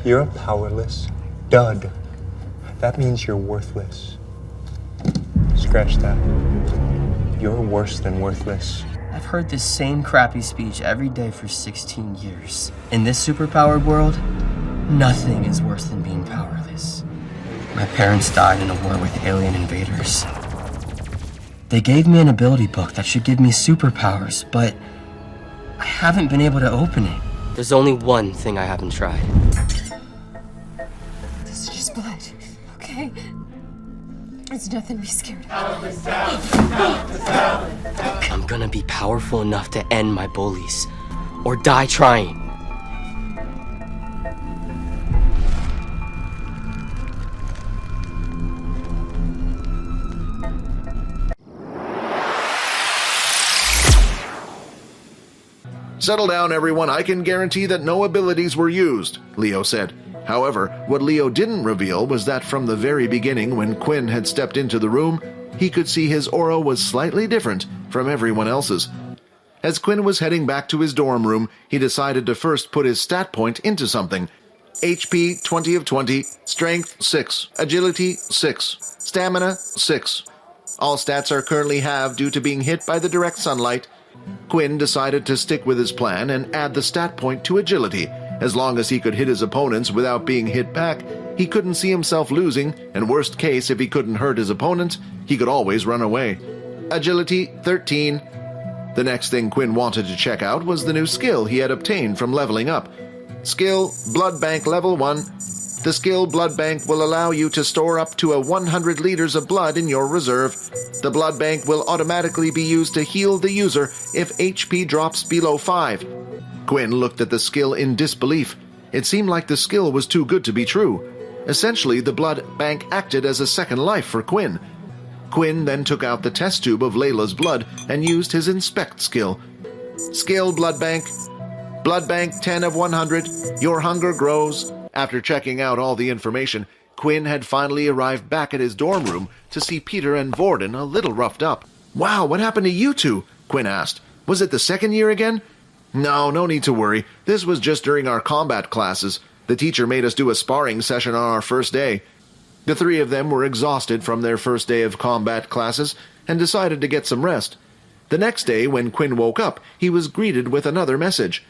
You're a powerless dud. That means you're worthless. Scratch that. You're worse than worthless. I've heard this same crappy speech every day for 16 years. In this superpowered world, nothing is worse than being powerless. My parents died in a war with alien invaders. They gave me an ability book that should give me superpowers, but I haven't been able to open it. There's only one thing I haven't tried. This is just blood, okay? It's nothing to be scared of. I'm gonna be powerful enough to end my bullies, or die trying. Settle down, everyone. I can guarantee that no abilities were used, Leo said. However, what Leo didn't reveal was that from the very beginning, when Quinn had stepped into the room, he could see his aura was slightly different from everyone else's. As Quinn was heading back to his dorm room, he decided to first put his stat point into something. HP 20 of 20, Strength 6, Agility 6, Stamina 6. All stats are currently halved due to being hit by the direct sunlight. Quinn decided to stick with his plan and add the stat point to Agility. As long as he could hit his opponents without being hit back, he couldn't see himself losing, and worst case, if he couldn't hurt his opponent, he could always run away. Agility 13. The next thing Quinn wanted to check out was the new skill he had obtained from leveling up. Skill Blood Bank Level 1. The skill Blood Bank will allow you to store up to 100 liters of blood in your reserve. The blood bank will automatically be used to heal the user if HP drops below 5. Quinn looked at the skill in disbelief. It seemed like the skill was too good to be true. Essentially, the blood bank acted as a second life for Quinn. Quinn then took out the test tube of Layla's blood and used his inspect skill. Skill Blood Bank. Blood Bank 10 of 100. Your hunger grows. After checking out all the information, Quinn had finally arrived back at his dorm room to see Peter and Vorden a little roughed up. "Wow, what happened to you two?" Quinn asked. "Was it the second year again?" No need to worry. This was just during our combat classes. The teacher made us do a sparring session on our first day." The three of them were exhausted from their first day of combat classes and decided to get some rest. The next day, when Quinn woke up, he was greeted with another message.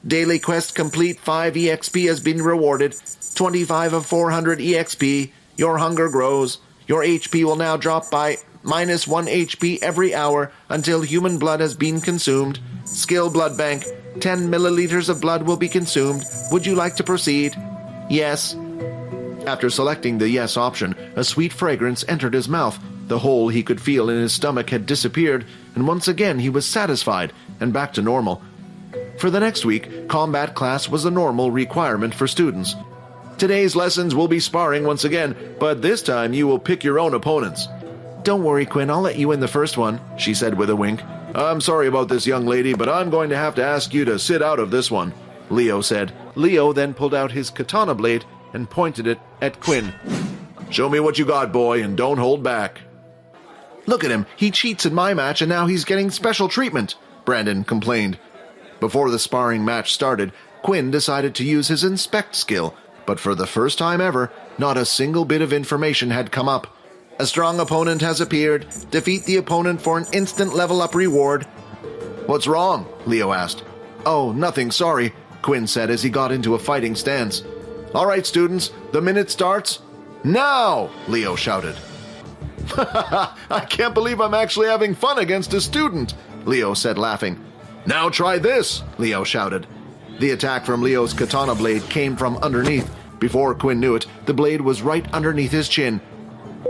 "Daily quest complete, 5 EXP has been rewarded. 25 of 400 EXP. Your hunger grows. Your HP will now drop by -1 HP every hour until human blood has been consumed. Skill Blood Bank. 10 milliliters of blood will be consumed. Would you like to proceed?" "Yes." After selecting the yes option, a sweet fragrance entered his mouth. The hole he could feel in his stomach had disappeared, and once again he was satisfied and back to normal. For the next week, combat class was a normal requirement for students. "Today's lessons will be sparring once again, but this time you will pick your own opponents." "Don't worry, Quinn, I'll let you in the first one," she said with a wink. "I'm sorry about this, young lady, but I'm going to have to ask you to sit out of this one," Leo said. Leo then pulled out his katana blade and pointed it at Quinn. "Show me what you got, boy, and don't hold back." "Look at him, he cheats in my match and now he's getting special treatment," Brandon complained. Before the sparring match started, Quinn decided to use his inspect skill, but for the first time ever, not a single bit of information had come up. "A strong opponent has appeared. Defeat the opponent for an instant level-up reward." "What's wrong?" Leo asked. "Oh, nothing, sorry," Quinn said as he got into a fighting stance. "All right, students, the minute starts now," Leo shouted. "I can't believe I'm actually having fun against a student," Leo said, laughing. "Now try this," Leo shouted. The attack from Leo's katana blade came from underneath. Before Quinn knew it, the blade was right underneath his chin.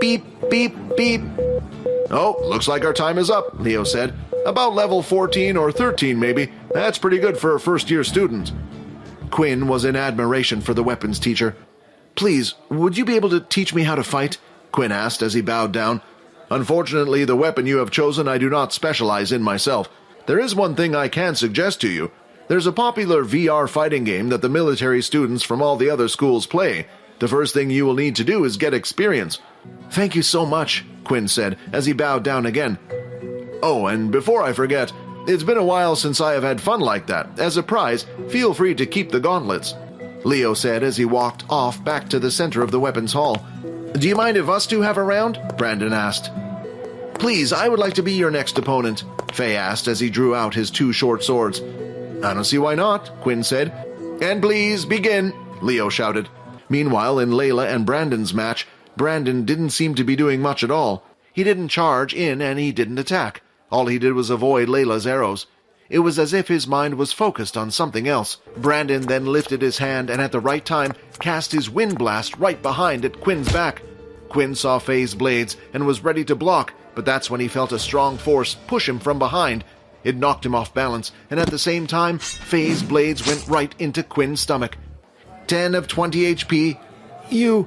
Beep, beep, beep. "Oh, looks like our time is up," Leo said. "About level 14 or 13 maybe. That's pretty good for a first-year student." Quinn was in admiration for the weapons teacher. "Please, would you be able to teach me how to fight?" Quinn asked as he bowed down. "Unfortunately, the weapon you have chosen I do not specialize in myself. There is one thing I can suggest to you. There's a popular VR fighting game that the military students from all the other schools play. The first thing you will need to do is get experience." "Thank you so much," Quinn said as he bowed down again. "Oh, and before I forget, it's been a while since I have had fun like that. As a prize, feel free to keep the gauntlets." Leo said as he walked off back to the center of the weapons hall. Do you mind if us two have a round? Brandon asked. Please, I would like to be your next opponent, Faye asked as he drew out his 2 short swords. I don't see why not, Quinn said. And please, begin, Leo shouted. Meanwhile, in Layla and Brandon's match, Brandon didn't seem to be doing much at all. He didn't charge in and he didn't attack. All he did was avoid Layla's arrows. It was as if his mind was focused on something else. Brandon then lifted his hand and at the right time cast his wind blast right behind at Quinn's back. Quinn saw Faye's blades and was ready to block, but that's when he felt a strong force push him from behind. It knocked him off balance, and at the same time, Faye's blades went right into Quinn's stomach. 10 of 20 HP. You...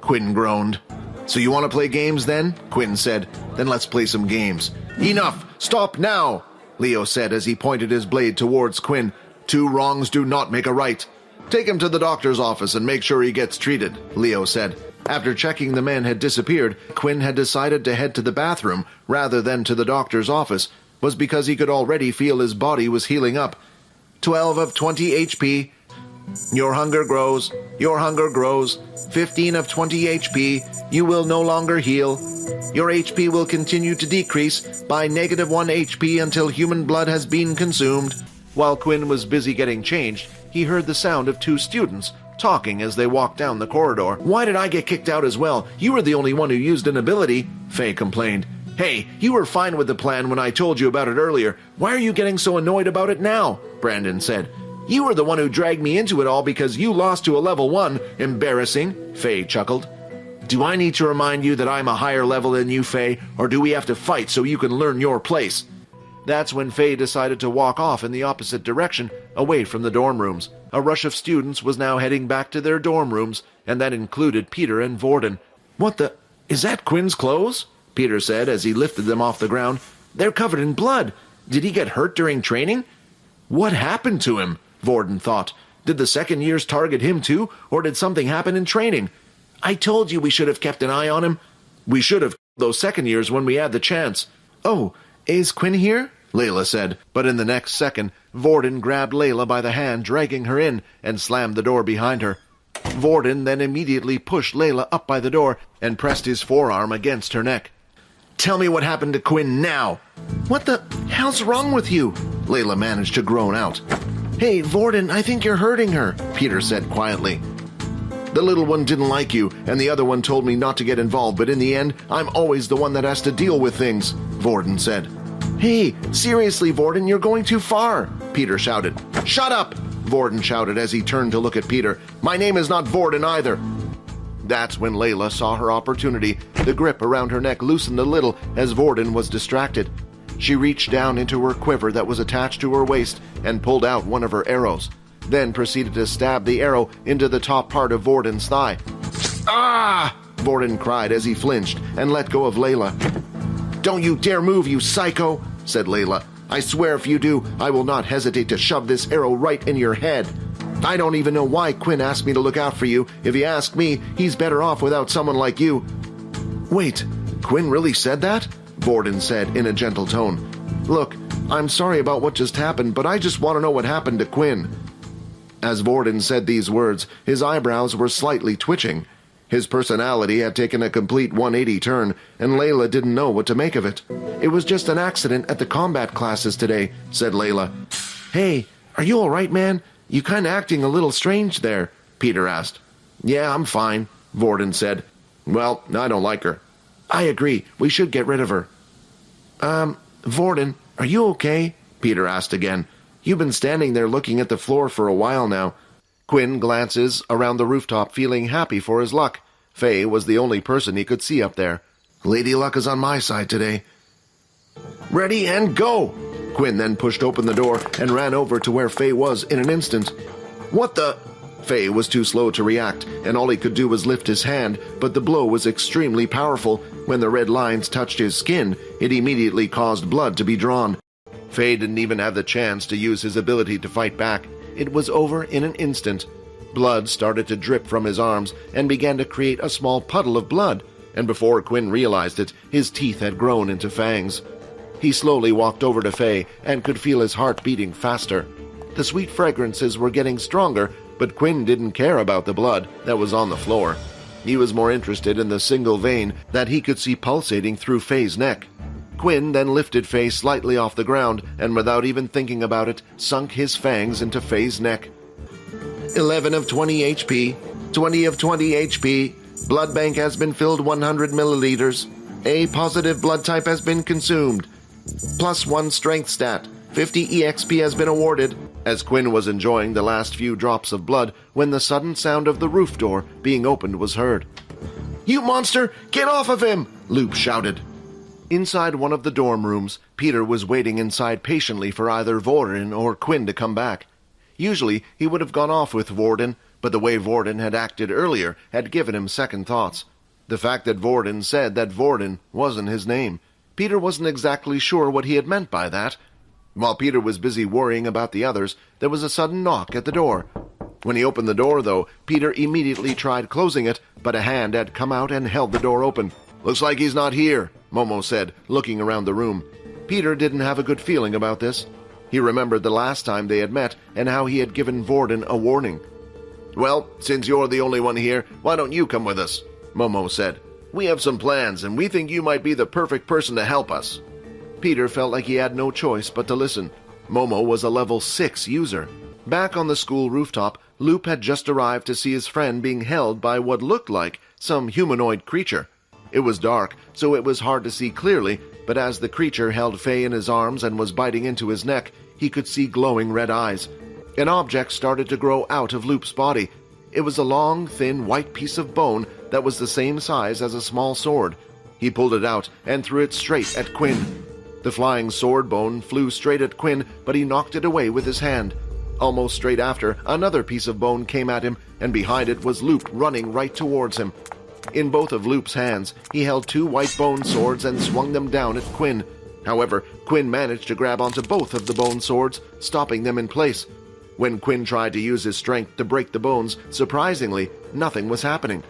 Quinn groaned. So you want to play games then? Quinn said. Then let's play some games. Enough! Stop now! Leo said as he pointed his blade towards Quinn. 2 wrongs do not make a right. Take him to the doctor's office and make sure he gets treated, Leo said. After checking the men had disappeared, Quinn had decided to head to the bathroom rather than to the doctor's office. Was because he could already feel his body was healing up. 12 of 20 HP. Your hunger grows. Your hunger grows. 15 of 20 HP. You will no longer heal. Your HP will continue to decrease by -1 HP until human blood has been consumed. While Quinn was busy getting changed, he heard the sound of 2 students talking as they walked down the corridor. Why did I get kicked out as well? You were the only one who used an ability, Faye complained. Hey, you were fine with the plan when I told you about it earlier. Why are you getting so annoyed about it now? Brandon said. You were the one who dragged me into it all because you lost to a level 1. Embarrassing, Faye chuckled. Do I need to remind you that I'm a higher level than you, Faye, or do we have to fight so you can learn your place? That's when Faye decided to walk off in the opposite direction, away from the dorm rooms. A rush of students was now heading back to their dorm rooms, and that included Peter and Vorden. What the... Is that Quinn's clothes? Peter said as he lifted them off the ground. They're covered in blood. Did he get hurt during training? What happened to him? Vorden thought. Did the second years target him too, or did something happen in training? I told you we should have kept an eye on him. We should have those second years when we had the chance. Oh, is Quinn here? Layla said, but in the next second, Vorden grabbed Layla by the hand, dragging her in, and slammed the door behind her. Vorden then immediately pushed Layla up by the door and pressed his forearm against her neck. Tell me what happened to Quinn now. What the hell's wrong with you? Layla managed to groan out. Hey, Vorden, I think you're hurting her, Peter said quietly. The little one didn't like you, and the other one told me not to get involved, but in the end, I'm always the one that has to deal with things, Vorden said. Hey, seriously, Vorden, you're going too far, Peter shouted. Shut up, Vorden shouted as he turned to look at Peter. My name is not Vorden either. That's when Layla saw her opportunity. The grip around her neck loosened a little as Vorden was distracted. She reached down into her quiver that was attached to her waist and pulled out one of her arrows, then proceeded to stab the arrow into the top part of Vorden's thigh. Ah! Vorden cried as he flinched and let go of Layla. Don't you dare move, you psycho, said Layla. I swear if you do, I will not hesitate to shove this arrow right in your head. I don't even know why Quinn asked me to look out for you. If you ask me, he's better off without someone like you. Wait, Quinn really said that? Vorden said in a gentle tone. Look, I'm sorry about what just happened, but I just want to know what happened to Quinn. As Vorden said these words, his eyebrows were slightly twitching. His personality had taken a complete 180 turn, and Layla didn't know what to make of it. It was just an accident at the combat classes today, said Layla. Hey, are you all right, man? You kind of acting a little strange there, Peter asked. Yeah, I'm fine, Vorden said. Well, I don't like her. I agree. We should get rid of her. Vorden, are you okay? Peter asked again. You've been standing there looking at the floor for a while now. Quinn glances around the rooftop feeling happy for his luck. Faye was the only person he could see up there. Lady Luck is on my side today. Ready and go! Quinn then pushed open the door and ran over to where Faye was in an instant. What the... Faye was too slow to react, and all he could do was lift his hand, but the blow was extremely powerful. When the red lines touched his skin, it immediately caused blood to be drawn. Faye didn't even have the chance to use his ability to fight back. It was over in an instant. Blood started to drip from his arms and began to create a small puddle of blood, and before Quinn realized it, his teeth had grown into fangs. He slowly walked over to Faye and could feel his heart beating faster. The sweet fragrances were getting stronger, But Quinn didn't care about the blood that was on the floor. He was more interested in the single vein that he could see pulsating through Faye's neck. Quinn then lifted Faye slightly off the ground and, without even thinking about it, sunk his fangs into Faye's neck. 11 of 20 HP. 20 of 20 HP. Blood bank has been filled 100 milliliters. A positive blood type has been consumed. +1 strength stat. 50 EXP has been awarded. As Quinn was enjoying the last few drops of blood when the sudden sound of the roof door being opened was heard. "You monster! Get off of him!" Loop shouted. Inside one of the dorm rooms, Peter was waiting inside patiently for either Vorden or Quinn to come back. Usually, he would have gone off with Vorden, but the way Vorden had acted earlier had given him second thoughts. The fact that Vorden said that Vorden wasn't his name. Peter wasn't exactly sure what he had meant by that. While Peter was busy worrying about the others, there was a sudden knock at the door. When he opened the door, though, Peter immediately tried closing it, but a hand had come out and held the door open. "Looks like he's not here," Momo said, looking around the room. Peter didn't have a good feeling about this. He remembered the last time they had met and how he had given Vorden a warning. "Well, since you're the only one here, why don't you come with us?" Momo said. "We have some plans, and we think you might be the perfect person to help us." Peter felt like he had no choice but to listen. Momo was a level 6 user. Back on the school rooftop, Loop had just arrived to see his friend being held by what looked like some humanoid creature. It was dark, so it was hard to see clearly, but as the creature held Faye in his arms and was biting into his neck, he could see glowing red eyes. An object started to grow out of Loop's body. It was a long, thin, white piece of bone that was the same size as a small sword. He pulled it out and threw it straight at Quinn. The flying sword bone flew straight at Quinn, but he knocked it away with his hand. Almost straight after, another piece of bone came at him, and behind it was Loop running right towards him. In both of Loop's hands, he held 2 white bone swords and swung them down at Quinn. However, Quinn managed to grab onto both of the bone swords, stopping them in place. When Quinn tried to use his strength to break the bones, surprisingly, nothing was happening.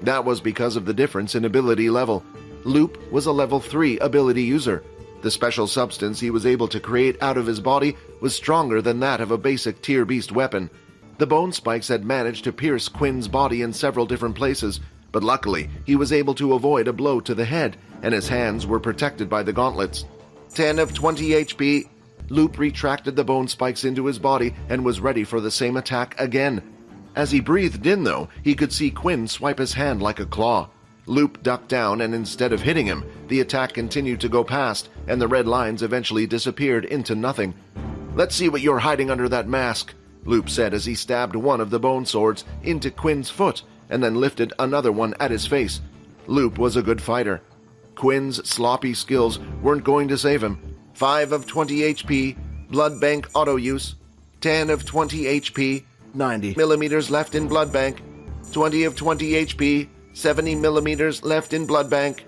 That was because of the difference in ability level. Loop was a level 3 ability user. The special substance he was able to create out of his body was stronger than that of a basic tier beast weapon. The bone spikes had managed to pierce Quinn's body in several different places, but luckily he was able to avoid a blow to the head, and his hands were protected by the gauntlets. 10 of 20 HP. Loop retracted the bone spikes into his body and was ready for the same attack again. As he breathed in, though, he could see Quinn swipe his hand like a claw. Loop ducked down, and instead of hitting him, the attack continued to go past, and the red lines eventually disappeared into nothing. "Let's see what you're hiding under that mask," Loop said as he stabbed one of the bone swords into Quinn's foot, and then lifted another one at his face. Loop was a good fighter. Quinn's sloppy skills weren't going to save him. 5 of 20 HP, blood bank auto use. 10 of 20 HP, 90 millimeters left in blood bank. 20 of 20 HP, 70 millimeters left in blood bank.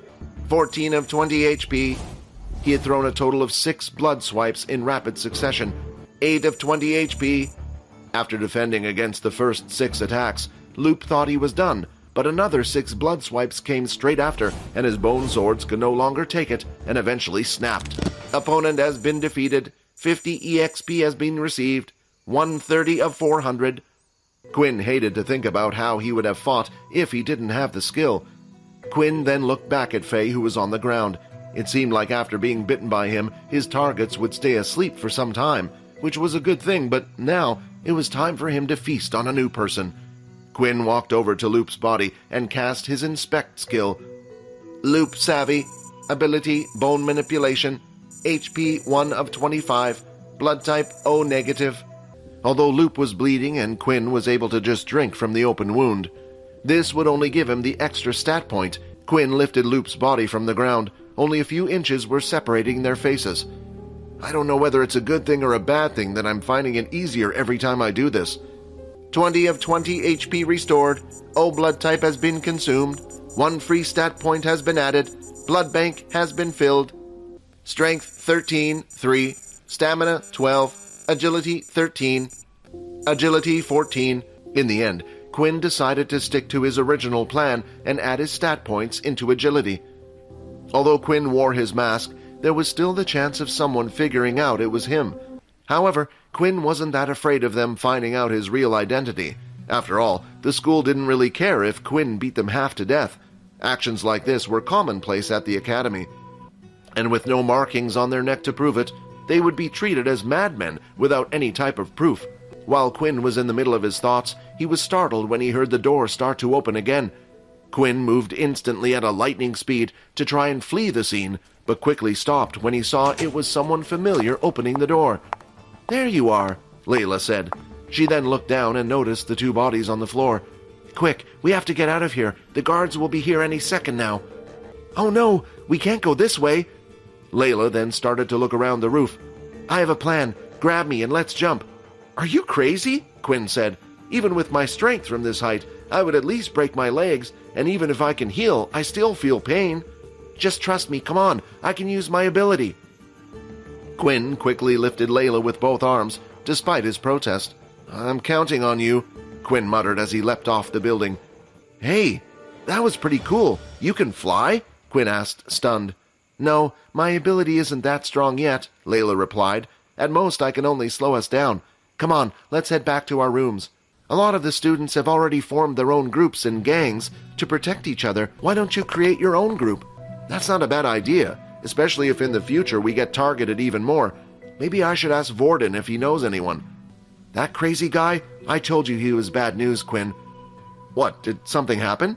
14 of 20 HP. He had thrown a total of 6 blood swipes in rapid succession. 8 of 20 HP. After defending against the first 6 attacks, Loop thought he was done, but another 6 blood swipes came straight after, and his bone swords could no longer take it and eventually snapped. Opponent has been defeated. 50 EXP has been received. 130 of 400. Quinn hated to think about how he would have fought if he didn't have the skill. Quinn then looked back at Faye, who was on the ground. It seemed like after being bitten by him, his targets would stay asleep for some time, which was a good thing, but now it was time for him to feast on a new person. Quinn walked over to Loop's body and cast his Inspect skill. Loop Savvy. Ability, Bone Manipulation. HP 1 of 25. Blood type O negative. Although Loop was bleeding and Quinn was able to just drink from the open wound, this would only give him the extra stat point. Quinn lifted Loop's body from the ground. Only a few inches were separating their faces. I don't know whether it's a good thing or a bad thing that I'm finding it easier every time I do this. 20 of 20 HP restored. O blood type has been consumed. 1 free stat point has been added. Blood bank has been filled. Strength 13, 3. Stamina 12. Agility 13. Agility 14. In the end, Quinn decided to stick to his original plan and add his stat points into agility. Although Quinn wore his mask, there was still the chance of someone figuring out it was him. However, Quinn wasn't that afraid of them finding out his real identity. After all, the school didn't really care if Quinn beat them half to death. Actions like this were commonplace at the academy. And with no markings on their neck to prove it, they would be treated as madmen without any type of proof. While Quinn was in the middle of his thoughts, he was startled when he heard the door start to open again. Quinn moved instantly at a lightning speed to try and flee the scene, but quickly stopped when he saw it was someone familiar opening the door. "There you are," Layla said. She then looked down and noticed the two bodies on the floor. "Quick, we have to get out of here. The guards will be here any second now." "Oh no, we can't go this way." Layla then started to look around the roof. "I have a plan. Grab me and let's jump." "Are you crazy?" Quinn said. "Even with my strength from this height, I would at least break my legs, and even if I can heal, I still feel pain. Just trust me, come on, I can use my ability." Quinn quickly lifted Layla with both arms, despite his protest. "I'm counting on you," Quinn muttered as he leapt off the building. "Hey, that was pretty cool. You can fly?" Quinn asked, stunned. "No, my ability isn't that strong yet," Layla replied. "At most, I can only slow us down. Come on, let's head back to our rooms. A lot of the students have already formed their own groups and gangs to protect each other. Why don't you create your own group? That's not a bad idea, especially if in the future we get targeted even more. Maybe I should ask Vorden if he knows anyone." "That crazy guy? I told you he was bad news, Quinn." "What, did something happen?"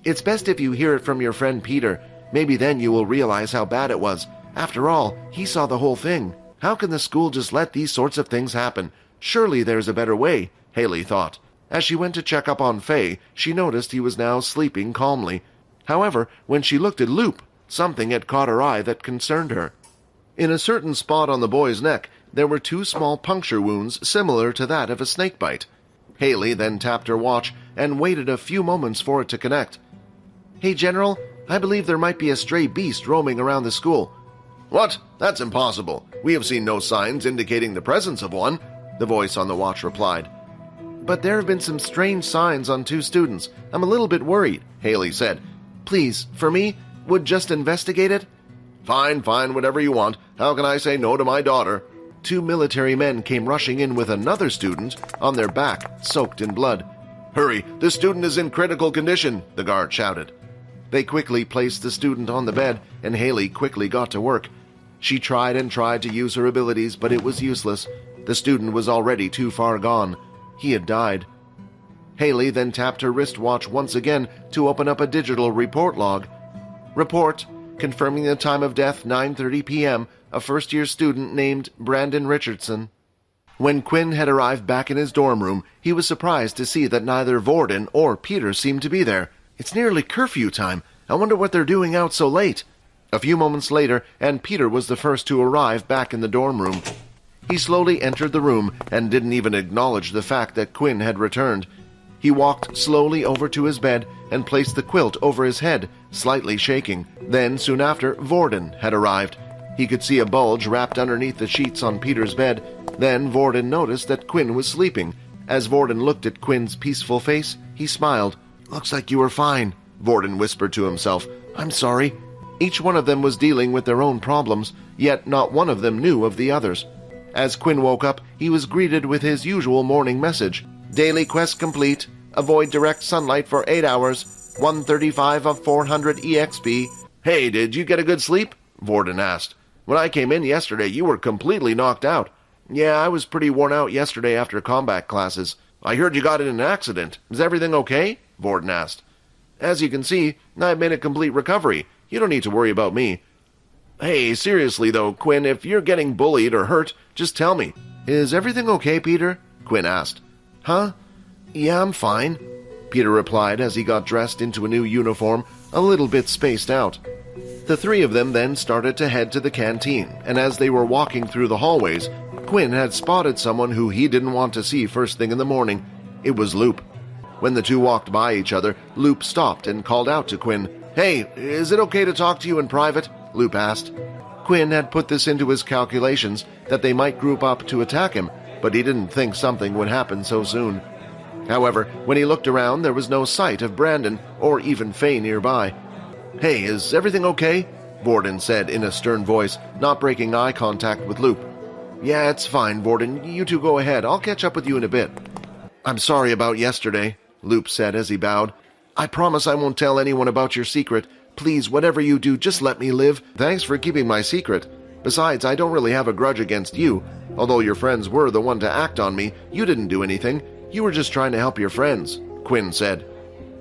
"It's best if you hear it from your friend Peter. Maybe then you will realize how bad it was. After all, he saw the whole thing. How can the school just let these sorts of things happen? Surely there's a better way," Haley thought. As she went to check up on Faye, she noticed he was now sleeping calmly. However, when she looked at Loop, something had caught her eye that concerned her. In a certain spot on the boy's neck, there were two small puncture wounds similar to that of a snake bite. Haley then tapped her watch and waited a few moments for it to connect. "Hey, General, I believe there might be a stray beast roaming around the school." "What? That's impossible. We have seen no signs indicating the presence of one," the voice on the watch replied. "But there have been some strange signs on two students. I'm a little bit worried," Haley said. "Please, for me, would just investigate it?" Fine, whatever you want. How can I say no to my daughter?" Two military men came rushing in with another student on their back, soaked in blood. "Hurry, this student is in critical condition," the guard shouted. They quickly placed the student on the bed, and Haley quickly got to work. She tried and tried to use her abilities, but it was useless. The student was already too far gone. He had died. Haley then tapped her wristwatch once again to open up a digital report log. Report, confirming the time of death 9:30 p.m., a first-year student named Brandon Richardson. When Quinn had arrived back in his dorm room, he was surprised to see that neither Vorden or Peter seemed to be there. "It's nearly curfew time. I wonder what they're doing out so late." A few moments later, and Peter was the first to arrive back in the dorm room. He slowly entered the room and didn't even acknowledge the fact that Quinn had returned. He walked slowly over to his bed and placed the quilt over his head, slightly shaking. Then, soon after, Vorden had arrived. He could see a bulge wrapped underneath the sheets on Peter's bed. Then Vorden noticed that Quinn was sleeping. As Vorden looked at Quinn's peaceful face, he smiled. "Looks like you were fine," Vorden whispered to himself. "I'm sorry." Each one of them was dealing with their own problems, yet not one of them knew of the others. As Quinn woke up, he was greeted with his usual morning message. "Daily quest complete. Avoid direct sunlight for 8 hours. 135 of 400 EXP. "Hey, did you get a good sleep?" Vorden asked. "When I came in yesterday, you were completely knocked out." "Yeah, I was pretty worn out yesterday after combat classes." "I heard you got in an accident. Is everything okay?" Vorden asked. "As you can see, I've made a complete recovery. You don't need to worry about me." "Hey, seriously though, Quinn, if you're getting bullied or hurt, just tell me." "Is everything okay, Peter?" Quinn asked. "Huh? Yeah, I'm fine," Peter replied as he got dressed into a new uniform, a little bit spaced out. The three of them then started to head to the canteen, and as they were walking through the hallways, Quinn had spotted someone who he didn't want to see first thing in the morning. It was Loop. When the two walked by each other, Loop stopped and called out to Quinn. "Hey, is it okay to talk to you in private?" Loop asked. Quinn had put this into his calculations that they might group up to attack him, but he didn't think something would happen so soon. However, when he looked around, there was no sight of Brandon or even Faye nearby. "Hey, is everything okay?" Vorden said in a stern voice, not breaking eye contact with Loop. Yeah, it's fine, Vorden. You two go ahead. I'll catch up with you in a bit. I'm sorry about yesterday, Loop said as he bowed. I promise I won't tell anyone about your secret. Please, whatever you do, just let me live. Thanks for keeping my secret. Besides, I don't really have a grudge against you. Although your friends were the one to act on me, you didn't do anything. You were just trying to help your friends, Quinn said.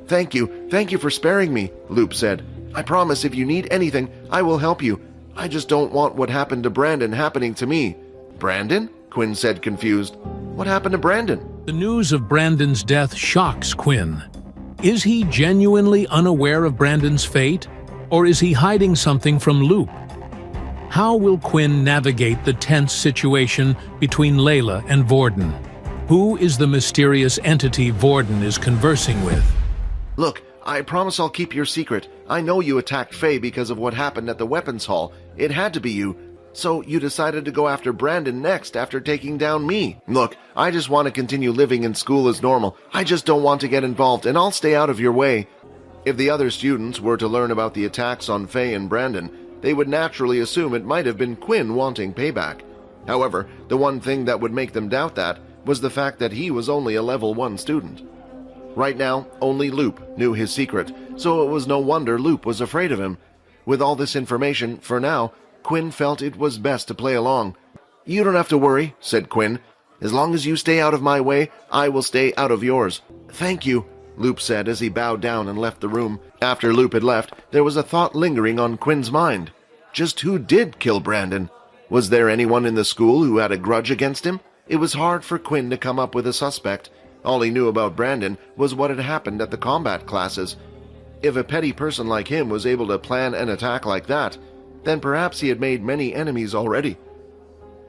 Thank you for sparing me, Loop said. I promise if you need anything, I will help you. I just don't want what happened to Brandon happening to me. Brandon? Quinn said, confused. What happened to Brandon? The news of Brandon's death shocks Quinn. Is he genuinely unaware of Brandon's fate, or is he hiding something from Loop? How will Quinn navigate the tense situation between Layla and Vorden? Who is the mysterious entity Vorden is conversing with? Look, I promise I'll keep your secret. I know you attacked Faye because of what happened at the weapons hall. It had to be you. So you decided to go after Brandon next after taking down me. Look, I just want to continue living in school as normal. I just don't want to get involved, and I'll stay out of your way. If the other students were to learn about the attacks on Faye and Brandon, they would naturally assume it might have been Quinn wanting payback. However, the one thing that would make them doubt that was the fact that he was only a level 1 student. Right now, only Loop knew his secret, so it was no wonder Loop was afraid of him. With all this information, for now, Quinn felt it was best to play along. You don't have to worry, said Quinn. As long as you stay out of my way, I will stay out of yours. Thank you, Loop said as he bowed down and left the room. After Loop had left, there was a thought lingering on Quinn's mind. Just who did kill Brandon? Was there anyone in the school who had a grudge against him? It was hard for Quinn to come up with a suspect. All he knew about Brandon was what had happened at the combat classes. If a petty person like him was able to plan an attack like that, then perhaps he had made many enemies already.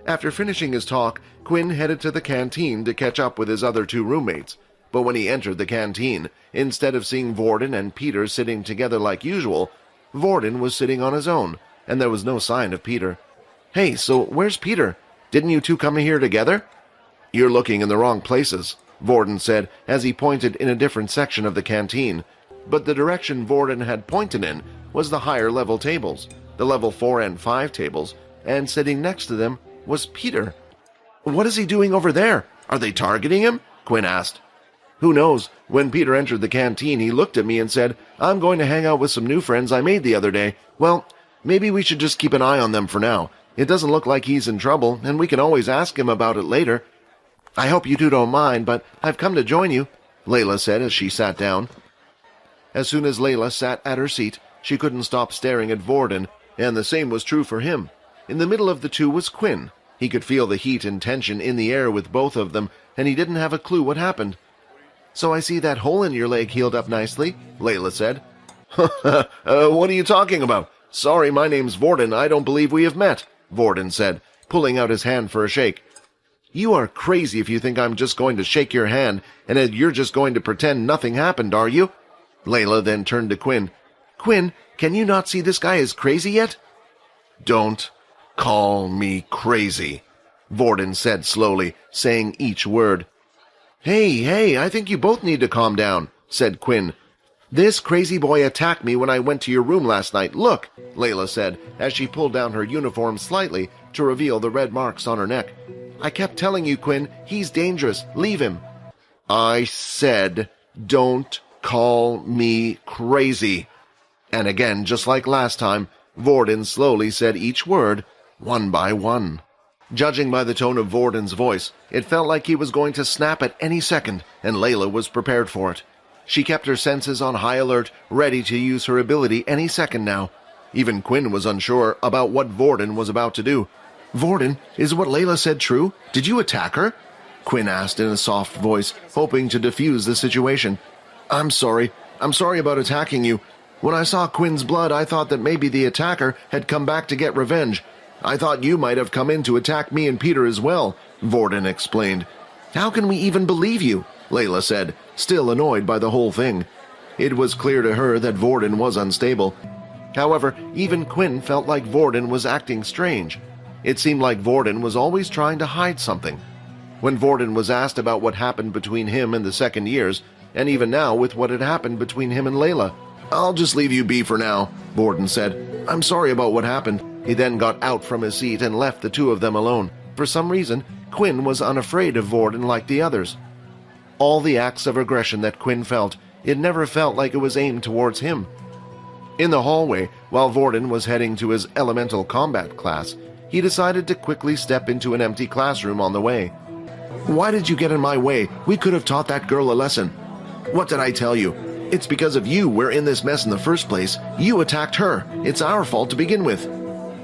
After finishing his talk, Quinn headed to the canteen to catch up with his other 2 roommates. But when he entered the canteen, instead of seeing Vorden and Peter sitting together like usual, Vorden was sitting on his own, and there was no sign of Peter. Hey, so where's Peter? Didn't you two come here together? You're looking in the wrong places, Vorden said as he pointed in a different section of the canteen. But the direction Vorden had pointed in was the higher level tables, the level 4 and 5 tables, and sitting next to them was Peter. What is he doing over there? Are they targeting him? Quinn asked. Who knows? When Peter entered the canteen, he looked at me and said, I'm going to hang out with some new friends I made the other day. Well, maybe we should just keep an eye on them for now. It doesn't look like he's in trouble, and we can always ask him about it later. I hope you two don't mind, but I've come to join you, Layla said as she sat down. As soon as Layla sat at her seat, she couldn't stop staring at Vorden, and the same was true for him. In the middle of the two was Quinn. He could feel the heat and tension in the air with both of them, and he didn't have a clue what happened. So I see that hole in your leg healed up nicely, Layla said. What are you talking about? Sorry, my name's Vorden. I don't believe we have met, Vorden said, pulling out his hand for a shake. You are crazy if you think I'm just going to shake your hand, and that you're just going to pretend nothing happened, are you? Layla then turned to Quinn. Quinn, can you not see this guy is crazy yet? Don't call me crazy, Vorden said slowly, saying each word. Hey, I think you both need to calm down, said Quinn. This crazy boy attacked me when I went to your room last night. Look, Layla said, as she pulled down her uniform slightly to reveal the red marks on her neck. I kept telling you, Quinn, he's dangerous. Leave him. I said, don't call me crazy. And again, just like last time, Vorden slowly said each word, one by one. Judging by the tone of Vorden's voice, it felt like he was going to snap at any second, and Layla was prepared for it. She kept her senses on high alert, ready to use her ability any second now. Even Quinn was unsure about what Vorden was about to do. Vorden, is what Layla said true? Did you attack her? Quinn asked in a soft voice, hoping to defuse the situation. I'm sorry about attacking you. When I saw Quinn's blood, I thought that maybe the attacker had come back to get revenge. I thought you might have come in to attack me and Peter as well, Vorden explained. How can we even believe you? Layla said, still annoyed by the whole thing. It was clear to her that Vorden was unstable. However, even Quinn felt like Vorden was acting strange. It seemed like Vorden was always trying to hide something. When Vorden was asked about what happened between him and the second years, and even now with what had happened between him and Layla, I'll just leave you be for now, Vorden said. I'm sorry about what happened. He then got out from his seat and left the two of them alone. For some reason, Quinn was unafraid of Vorden like the others. All the acts of aggression that Quinn felt, it never felt like it was aimed towards him. In the hallway, while Vorden was heading to his elemental combat class, he decided to quickly step into an empty classroom on the way. "Why did you get in my way? We could have taught that girl a lesson." "What did I tell you? It's because of you we're in this mess in the first place. You attacked her. It's our fault to begin with."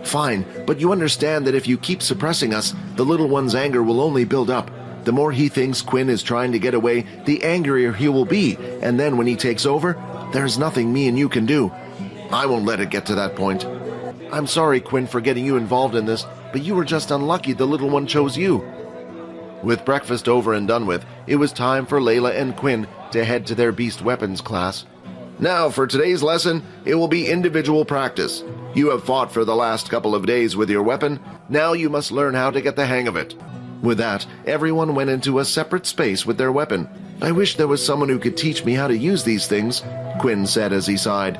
"Fine, but you understand that if you keep suppressing us, the little one's anger will only build up. The more he thinks Quinn is trying to get away, the angrier he will be, and then when he takes over, there's nothing me and you can do. I won't let it get to that point. I'm sorry, Quinn, for getting you involved in this, but you were just unlucky the little one chose you." With breakfast over and done with, it was time for Layla and Quinn to head to their beast weapons class. "Now, for today's lesson, it will be individual practice. You have fought for the last couple of days with your weapon. Now you must learn how to get the hang of it." With that, everyone went into a separate space with their weapon. "I wish there was someone who could teach me how to use these things," Quinn said as he sighed.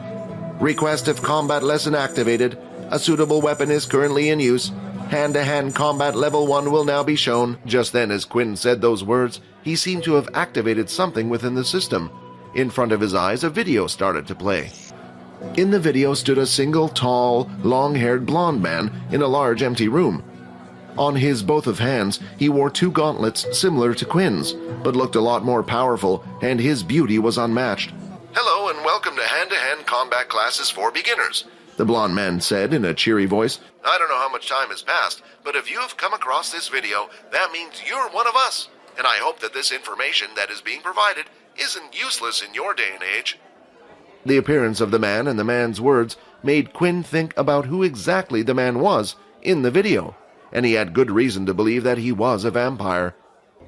"Request of combat lesson activated. A suitable weapon is currently in use. Hand-to-hand combat level 1 will now be shown." Just then, as Quinn said those words, he seemed to have activated something within the system. In front of his eyes, a video started to play. In the video stood a single, tall, long-haired blonde man in a large empty room. On his both of hands, he wore 2 gauntlets similar to Quinn's, but looked a lot more powerful, and his beauty was unmatched. "Hello and welcome to hand-to-hand combat classes for beginners," the blonde man said in a cheery voice. "I don't know how much time has passed, but if you have come across this video, that means you're one of us, and I hope that this information that is being provided isn't useless in your day and age." The appearance of the man and the man's words made Quinn think about who exactly the man was in the video, and he had good reason to believe that he was a vampire.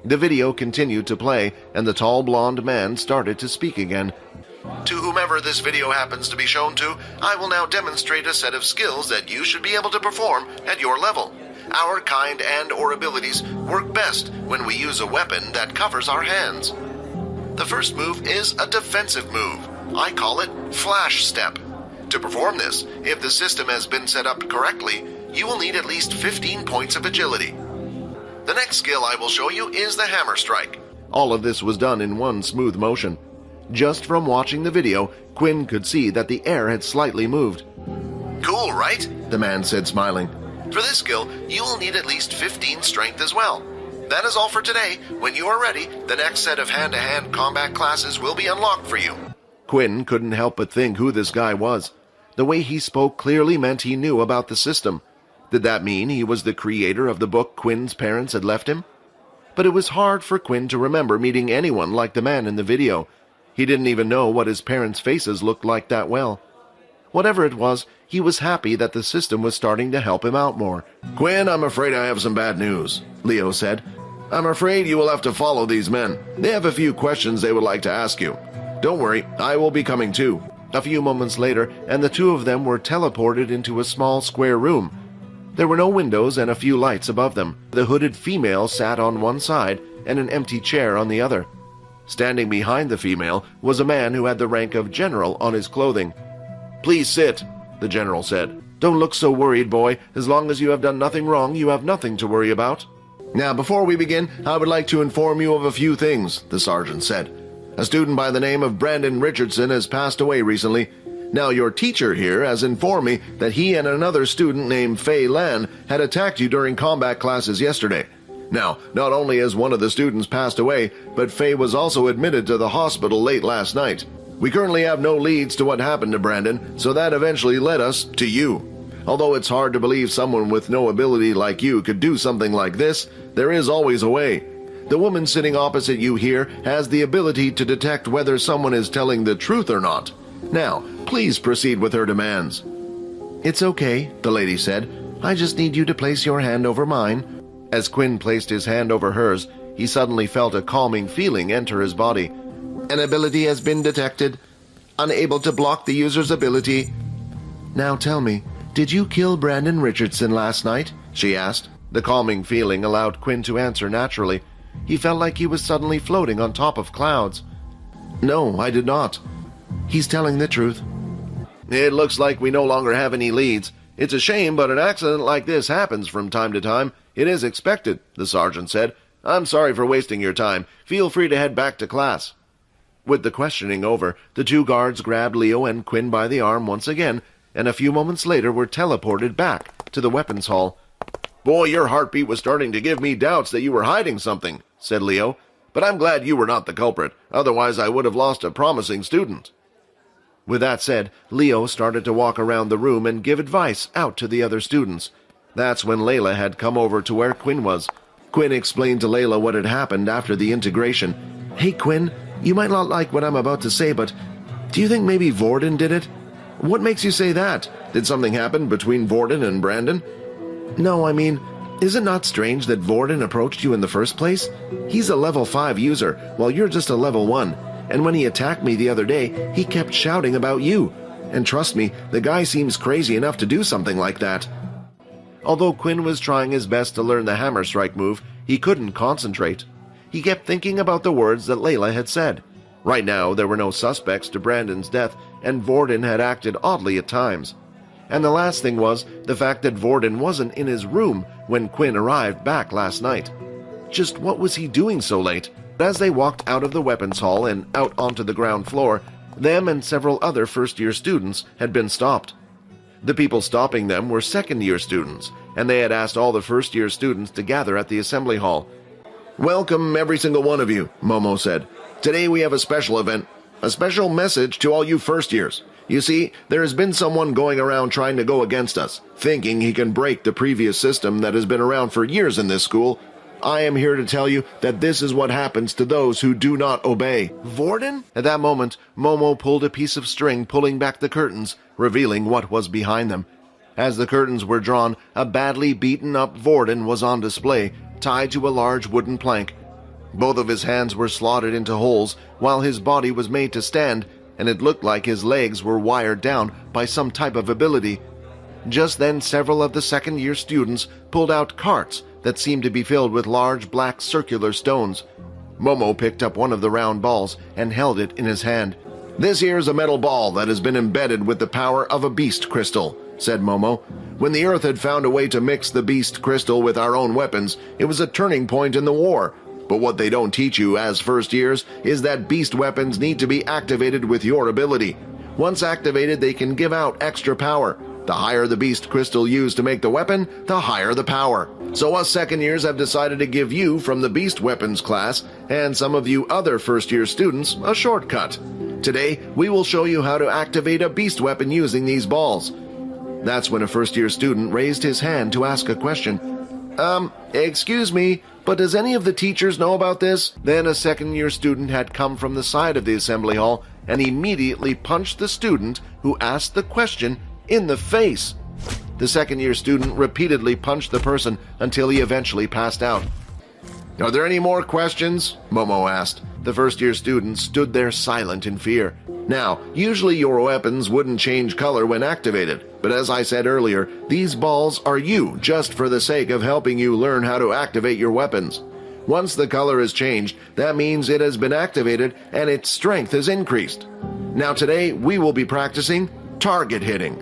The video continued to play, and the tall blonde man started to speak again. "To whomever this video happens to be shown to, I will now demonstrate a set of skills that you should be able to perform at your level. Our kind and/or abilities work best when we use a weapon that covers our hands. The first move is a defensive move. I call it Flash Step. To perform this, if the system has been set up correctly, you will need at least 15 points of agility. The next skill I will show you is the Hammer Strike." All of this was done in one smooth motion. Just from watching the video, Quinn could see that the air had slightly moved. "Cool, right?" the man said, smiling. "For this skill, you will need at least 15 strength as well. That is all for today. When you are ready, the next set of hand-to-hand combat classes will be unlocked for you." Quinn couldn't help but think who this guy was. The way he spoke clearly meant he knew about the system. Did that mean he was the creator of the book Quinn's parents had left him? But it was hard for Quinn to remember meeting anyone like the man in the video. He didn't even know what his parents' faces looked like that well. Whatever it was, he was happy that the system was starting to help him out more. "Quinn, I'm afraid I have some bad news," Leo said. "I'm afraid you will have to follow these men. They have a few questions they would like to ask you. Don't worry, I will be coming too." A few moments later, and the two of them were teleported into a small square room. There were no windows and a few lights above them. The hooded female sat on one side and an empty chair on the other. Standing behind the female was a man who had the rank of general on his clothing. "Please sit," the general said. "Don't look so worried, boy. As long as you have done nothing wrong, you have nothing to worry about." "Now, before we begin, I would like to inform you of a few things," the sergeant said. "A student by the name of Brandon Richardson has passed away recently. Now, your teacher here has informed me that he and another student named Fei Lan had attacked you during combat classes yesterday. Now, not only has one of the students passed away, but Fei was also admitted to the hospital late last night. We currently have no leads to what happened to Brandon, so that eventually led us to you. Although it's hard to believe someone with no ability like you could do something like this, there is always a way. The woman sitting opposite you here has the ability to detect whether someone is telling the truth or not. Now, please proceed with her demands." "It's okay," the lady said. "I just need you to place your hand over mine." As Quinn placed his hand over hers, he suddenly felt a calming feeling enter his body. "An ability has been detected. Unable to block the user's ability." "Now tell me, did you kill Brandon Richardson last night?" she asked. The calming feeling allowed Quinn to answer naturally. He felt like he was suddenly floating on top of clouds. "No, I did not." "He's telling the truth." "It looks like we no longer have any leads. It's a shame, but an accident like this happens from time to time. "It is expected," the sergeant said. "I'm sorry for wasting your time. Feel free to head back to class." With the questioning over, the two guards grabbed Leo and Quinn by the arm once again, and a few moments later were teleported back to the weapons hall. "Boy, your heartbeat was starting to give me doubts that you were hiding something," said Leo. "But I'm glad you were not the culprit. Otherwise, I would have lost a promising student." With that said, Leo started to walk around the room and give advice out to the other students. That's when Layla had come over to where Quinn was. Quinn explained to Layla what had happened after the integration. "Hey, Quinn, you might not like what I'm about to say, but do you think maybe Vorden did it?" "What makes you say that? Did something happen between Vorden and Brandon?" "No, I mean, is it not strange that Vorden approached you in the first place? He's a level 5 user, while you're just a level 1. And when he attacked me the other day, he kept shouting about you. And trust me, the guy seems crazy enough to do something like that." Although Quinn was trying his best to learn the hammer strike move, he couldn't concentrate. He kept thinking about the words that Layla had said. Right now, there were no suspects to Brandon's death, and Vorden had acted oddly at times. And the last thing was the fact that Vorden wasn't in his room when Quinn arrived back last night. Just what was he doing so late? As they walked out of the weapons hall and out onto the ground floor, them and several other first-year students had been stopped. The people stopping them were second-year students, and they had asked all the first-year students to gather at the assembly hall. "Welcome, every single one of you," Momo said. "Today we have a special event, a special message to all you first-years. You see, there has been someone going around trying to go against us, thinking he can break the previous system that has been around for years in this school. I am here to tell you that this is what happens to those who do not obey." "Vorden?" At that moment, Momo pulled a piece of string, pulling back the curtains, revealing what was behind them. As the curtains were drawn, a badly beaten-up Vorden was on display, tied to a large wooden plank. Both of his hands were slotted into holes, while his body was made to stand, and it looked like his legs were wired down by some type of ability. Just then, several of the second-year students pulled out carts that seemed to be filled with large black circular stones. Momo picked up one of the round balls and held it in his hand. "This here is a metal ball that has been embedded with the power of a beast crystal," said Momo. "When the Earth had found a way to mix the beast crystal with our own weapons, it was a turning point in the war. But what they don't teach you as first years is that beast weapons need to be activated with your ability. Once activated, they can give out extra power. The higher the beast crystal used to make the weapon, the higher the power. So us second years have decided to give you from the beast weapons class and some of you other first year students a shortcut. Today, we will show you how to activate a beast weapon using these balls." That's when a first year student raised his hand to ask a question. Excuse me, but does any of the teachers know about this?" Then a second year student had come from the side of the assembly hall and immediately punched the student who asked the question in the face. The second-year student repeatedly punched the person until he eventually passed out. "Are there any more questions?" Momo asked. The first-year student stood there silent in fear. Now, usually your weapons wouldn't change color when activated, but as I said earlier, these balls are you just for the sake of helping you learn how to activate your weapons. Once the color is changed, that means it has been activated and its strength is increased. Now today, we will be practicing target hitting.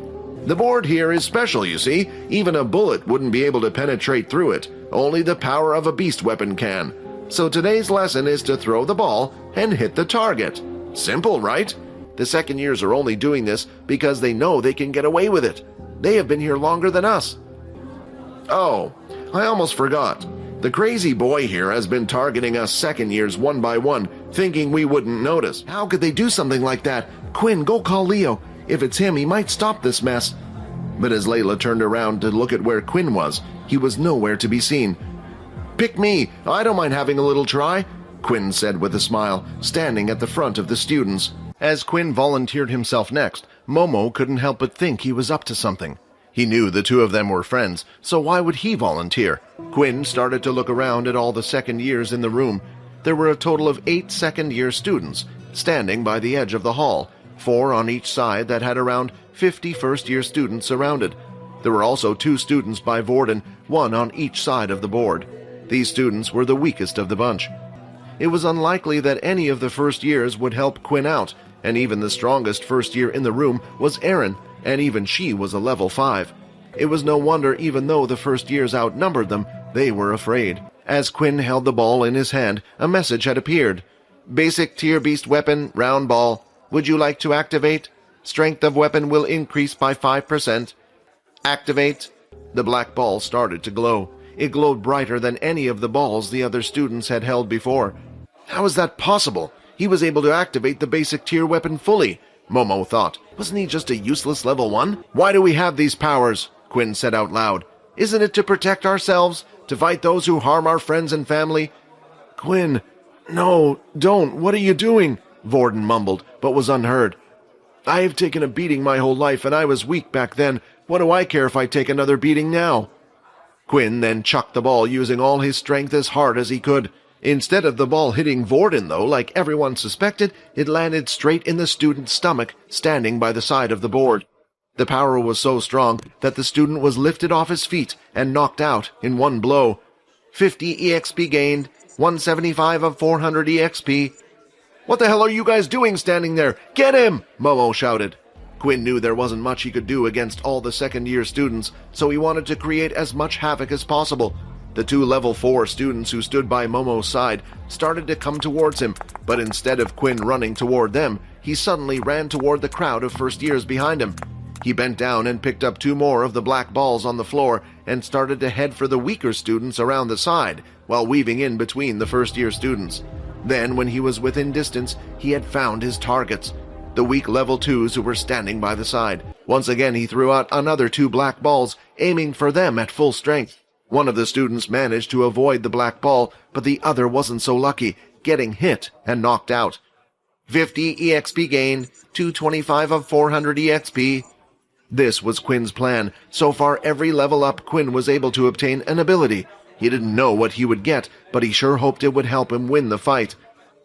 The board here is special, you see. Even a bullet wouldn't be able to penetrate through it. Only the power of a beast weapon can. So today's lesson is to throw the ball and hit the target. Simple, right? The second years are only doing this because they know they can get away with it. They have been here longer than us. Oh, I almost forgot. The crazy boy here has been targeting us second years one by one, thinking we wouldn't notice. How could they do something like that? Quinn, go call Leo. If it's him, he might stop this mess. But as Layla turned around to look at where Quinn was, he was nowhere to be seen. "Pick me. I don't mind having a little try," Quinn said with a smile, standing at the front of the students. As Quinn volunteered himself next, Momo couldn't help but think he was up to something. He knew the two of them were friends, so why would he volunteer? Quinn started to look around at all the second years in the room. There were a total of 8 second-year students standing by the edge of the hall, 4 on each side that had around 50 first-year students surrounded. There were also 2 students by Vorden, 1 on each side of the board. These students were the weakest of the bunch. It was unlikely that any of the first years would help Quinn out, and even the strongest first year in the room was Erin, and even she was a level 5. It was no wonder, even though the first years outnumbered them, They were afraid. As Quinn held the ball in his hand, a message had appeared. Basic tier beast weapon, round ball. Would you like to activate? Strength of weapon will increase by 5%. Activate. The black ball started to glow. It glowed brighter than any of the balls the other students had held before. How is that possible? He was able to activate the basic tier weapon fully, Momo thought. Wasn't he just a useless level 1? Why do we have these powers? Quinn said out loud. Isn't it to protect ourselves? To fight those who harm our friends and family? Quinn, no, don't. What are you doing? Vorden mumbled, but was unheard. I have taken a beating my whole life, and I was weak back then. What do I care if I take another beating now? Quinn then chucked the ball using all his strength as hard as he could. Instead of the ball hitting Vorden, though, like everyone suspected, it landed straight in the student's stomach, standing by the side of the board. The power was so strong that the student was lifted off his feet and knocked out in one blow. 50 EXP gained, 175 of 400 EXP. What the hell are you guys doing standing there? Get him! Momo shouted. Quinn knew there wasn't much he could do against all the second-year students, so he wanted to create as much havoc as possible. The 2 level 4 students who stood by Momo's side started to come towards him, but instead of Quinn running toward them, he suddenly ran toward the crowd of first years behind him. He bent down and picked up 2 more of the black balls on the floor and started to head for the weaker students around the side, while weaving in between the first-year students. Then, when he was within distance, he had found his targets, the weak level 2s who were standing by the side. Once again, he threw out another 2 black balls, aiming for them at full strength. One of the students managed to avoid the black ball, but the other wasn't so lucky, getting hit and knocked out. 50 EXP gained, 225 of 400 EXP. This was Quinn's plan. So far, every level up, Quinn was able to obtain an ability. He didn't know what he would get, but he sure hoped it would help him win the fight.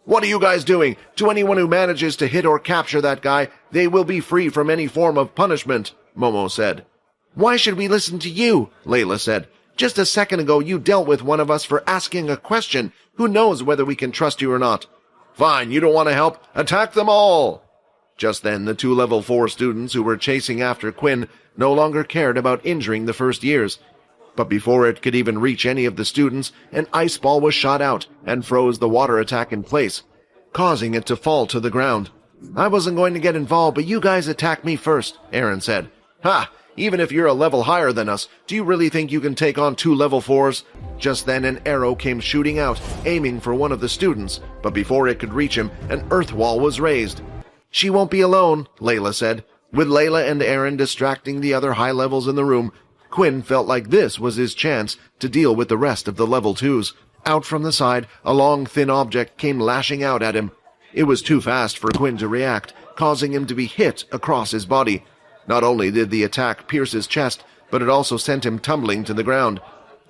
What are you guys doing? To anyone who manages to hit or capture that guy, they will be free from any form of punishment, Momo said. Why should we listen to you? Layla said. Just a second ago you dealt with one of us for asking a question. Who knows whether we can trust you or not? Fine, you don't want to help? Attack them all! Just then, the 2 level 4 students who were chasing after Quinn no longer cared about injuring the first years. But before it could even reach any of the students, an ice ball was shot out and froze the water attack in place, causing it to fall to the ground. I wasn't going to get involved, but you guys attacked me first, Erin said. Ha! Even if you're a level higher than us, do you really think you can take on 2 level 4s? Just then an arrow came shooting out, aiming for one of the students, but before it could reach him, an earth wall was raised. She won't be alone, Layla said. With Layla and Erin distracting the other high levels in the room, Quinn felt like this was his chance to deal with the rest of the level 2s. Out from the side, a long, thin object came lashing out at him. It was too fast for Quinn to react, causing him to be hit across his body. Not only did the attack pierce his chest, but it also sent him tumbling to the ground.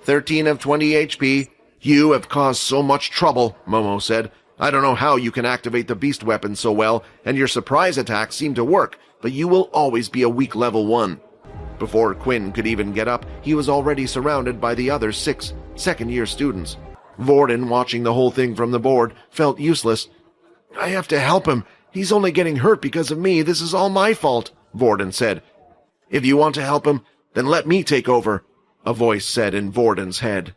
13 of 20 HP. You have caused so much trouble, Momo said. I don't know how you can activate the beast weapon so well, and your surprise attacks seem to work, but you will always be a weak level 1. Before Quinn could even get up, he was already surrounded by the other 6 second-year students. Vorden, watching the whole thing from the board, felt useless. I have to help him. He's only getting hurt because of me. This is all my fault, Vorden said. If you want to help him, then let me take over, a voice said in Vorden's head.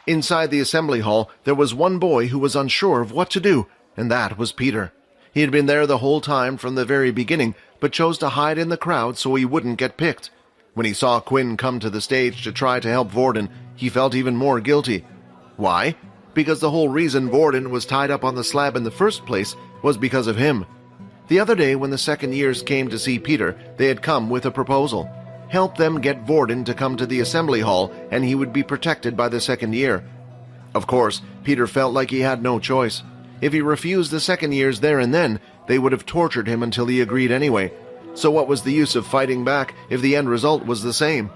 Inside the assembly hall, there was one boy who was unsure of what to do, and that was Peter. He had been there the whole time from the very beginning, but chose to hide in the crowd so he wouldn't get picked. When he saw Quinn come to the stage to try to help Vorden, he felt even more guilty. Why? Because the whole reason Vorden was tied up on the slab in the first place was because of him. The other day when the second years came to see Peter, they had come with a proposal. Help them get Vorden to come to the assembly hall, and he would be protected by the second year. Of course, Peter felt like he had no choice. If he refused the second years there and then, they would have tortured him until he agreed anyway. So what was the use of fighting back if the end result was the same?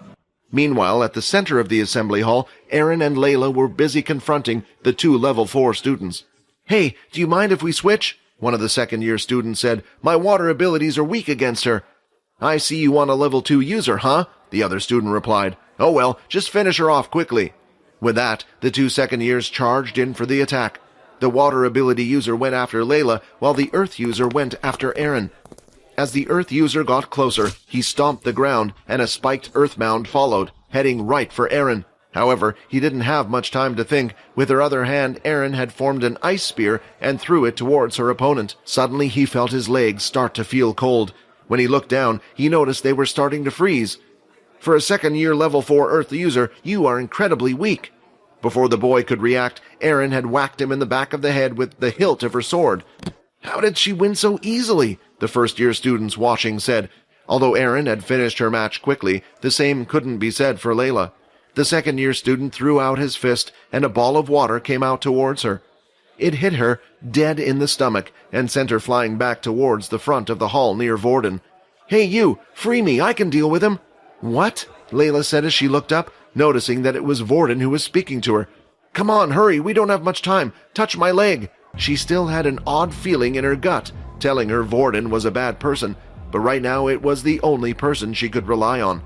Meanwhile, at the center of the assembly hall, Erin and Layla were busy confronting the 2 level 4 students. Hey, do you mind if we switch? One of the second-year students said. My water abilities are weak against her. I see you want a level 2 user, huh? The other student replied. Oh well, just finish her off quickly. With that, the 2 second-years charged in for the attack. The water ability user went after Layla, while the earth user went after Erin. As the earth user got closer, he stomped the ground, and a spiked earth mound followed, heading right for Erin. However, he didn't have much time to think. With her other hand, Erin had formed an ice spear and threw it towards her opponent. Suddenly, he felt his legs start to feel cold. When he looked down, he noticed they were starting to freeze. For a second-year level 4 Earth user, you are incredibly weak. Before the boy could react, Erin had whacked him in the back of the head with the hilt of her sword. How did she win so easily? The first-year students watching said. Although Erin had finished her match quickly, the same couldn't be said for Layla. The second-year student threw out his fist, and a ball of water came out towards her. It hit her dead in the stomach and sent her flying back towards the front of the hall near Vorden. "Hey you, free me, I can deal with him." "What?" Layla said as she looked up, noticing that it was Vorden who was speaking to her. "Come on, hurry, we don't have much time. Touch my leg." She still had an odd feeling in her gut, telling her Vorden was a bad person, but right now it was the only person she could rely on.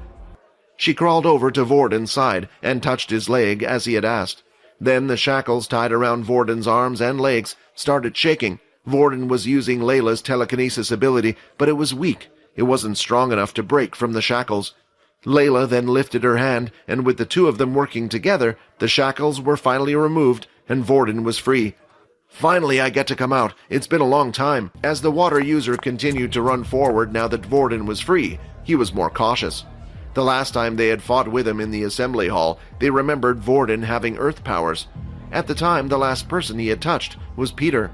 She crawled over to Vorden's side and touched his leg as he had asked. Then the shackles tied around Vorden's arms and legs started shaking. Vorden was using Layla's telekinesis ability, but it was weak. It wasn't strong enough to break from the shackles. Layla then lifted her hand, and with the two of them working together, the shackles were finally removed, and Vorden was free. "Finally, I get to come out. It's been a long time." As the water user continued to run forward now that Vorden was free, he was more cautious. The last time they had fought with him in the assembly hall, they remembered Vorden having earth powers. At the time, the last person he had touched was Peter.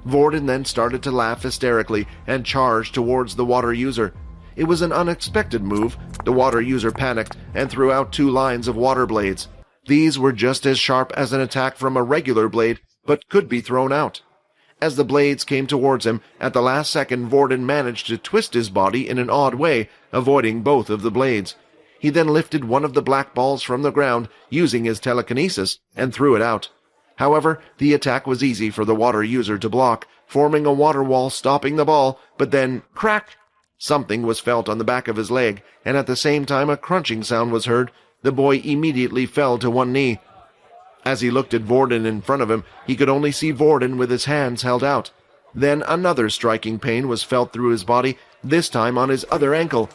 Vorden then started to laugh hysterically and charged towards the water user. It was an unexpected move. The water user panicked and threw out 2 lines of water blades. These were just as sharp as an attack from a regular blade, but could be thrown out. As the blades came towards him, at the last second Vorden managed to twist his body in an odd way, avoiding both of the blades. He then lifted one of the black balls from the ground, using his telekinesis, and threw it out. However, the attack was easy for the water user to block, forming a water wall stopping the ball, but then, crack! Something was felt on the back of his leg, and at the same time a crunching sound was heard. The boy immediately fell to one knee. As he looked at Vorden in front of him, he could only see Vorden with his hands held out. Then another striking pain was felt through his body, this time on his other ankle.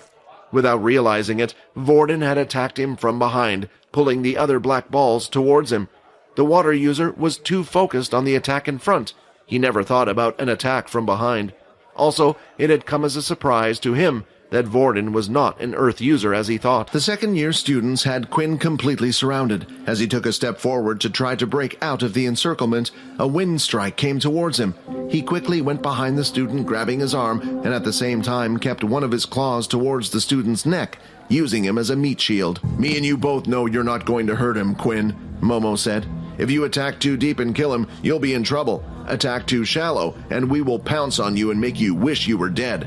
Without realizing it, Vorden had attacked him from behind, pulling the other black balls towards him. The water user was too focused on the attack in front. He never thought about an attack from behind. Also, it had come as a surprise to him that Vorden was not an Earth user as he thought. The second-year students had Quinn completely surrounded. As he took a step forward to try to break out of the encirclement, a wind strike came towards him. He quickly went behind the student, grabbing his arm, and at the same time kept one of his claws towards the student's neck, using him as a meat shield. "Me and you both know you're not going to hurt him, Quinn," Momo said. "If you attack too deep and kill him, you'll be in trouble. Attack too shallow, and we will pounce on you and make you wish you were dead."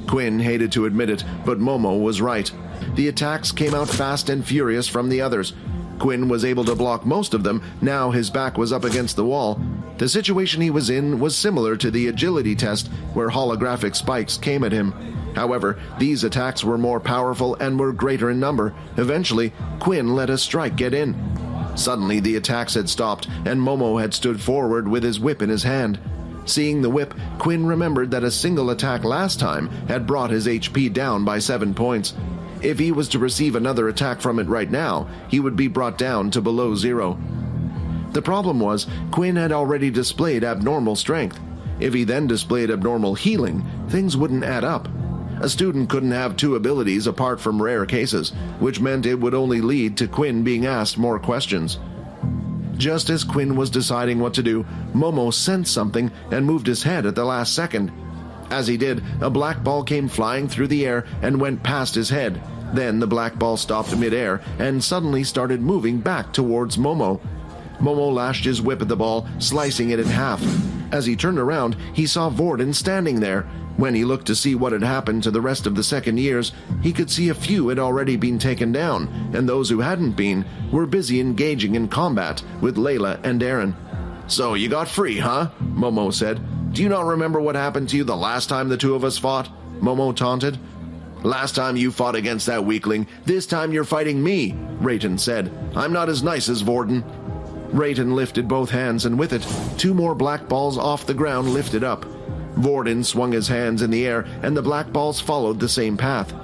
Quinn hated to admit it, but Momo was right. The attacks came out fast and furious from the others. Quinn was able to block most of them. Now his back was up against the wall. The situation he was in was similar to the agility test, where holographic spikes came at him. However, these attacks were more powerful and were greater in number. Eventually, Quinn let a strike get in. Suddenly, the attacks had stopped, and Momo had stood forward with his whip in his hand. Seeing the whip, Quinn remembered that a single attack last time had brought his HP down by 7 points. If he was to receive another attack from it right now, he would be brought down to below 0. The problem was, Quinn had already displayed abnormal strength. If he then displayed abnormal healing, things wouldn't add up. A student couldn't have 2 abilities apart from rare cases, which meant it would only lead to Quinn being asked more questions. Just as Quinn was deciding what to do, Momo sensed something and moved his head at the last second. As he did, a black ball came flying through the air and went past his head. Then the black ball stopped mid-air and suddenly started moving back towards Momo. Momo lashed his whip at the ball, slicing it in half. As he turned around, he saw Vorden standing there. When he looked to see what had happened to the rest of the second years, he could see a few had already been taken down, and those who hadn't been were busy engaging in combat with Layla and Erin. "So you got free, huh?" Momo said. "Do you not remember what happened to you the last time the two of us fought?" Momo taunted. "Last time you fought against that weakling, this time you're fighting me," Rayton said. "I'm not as nice as Vorden." Rayton lifted both hands, and with it, 2 more black balls off the ground lifted up. Vorden swung his hands in the air, and the black balls followed the same path.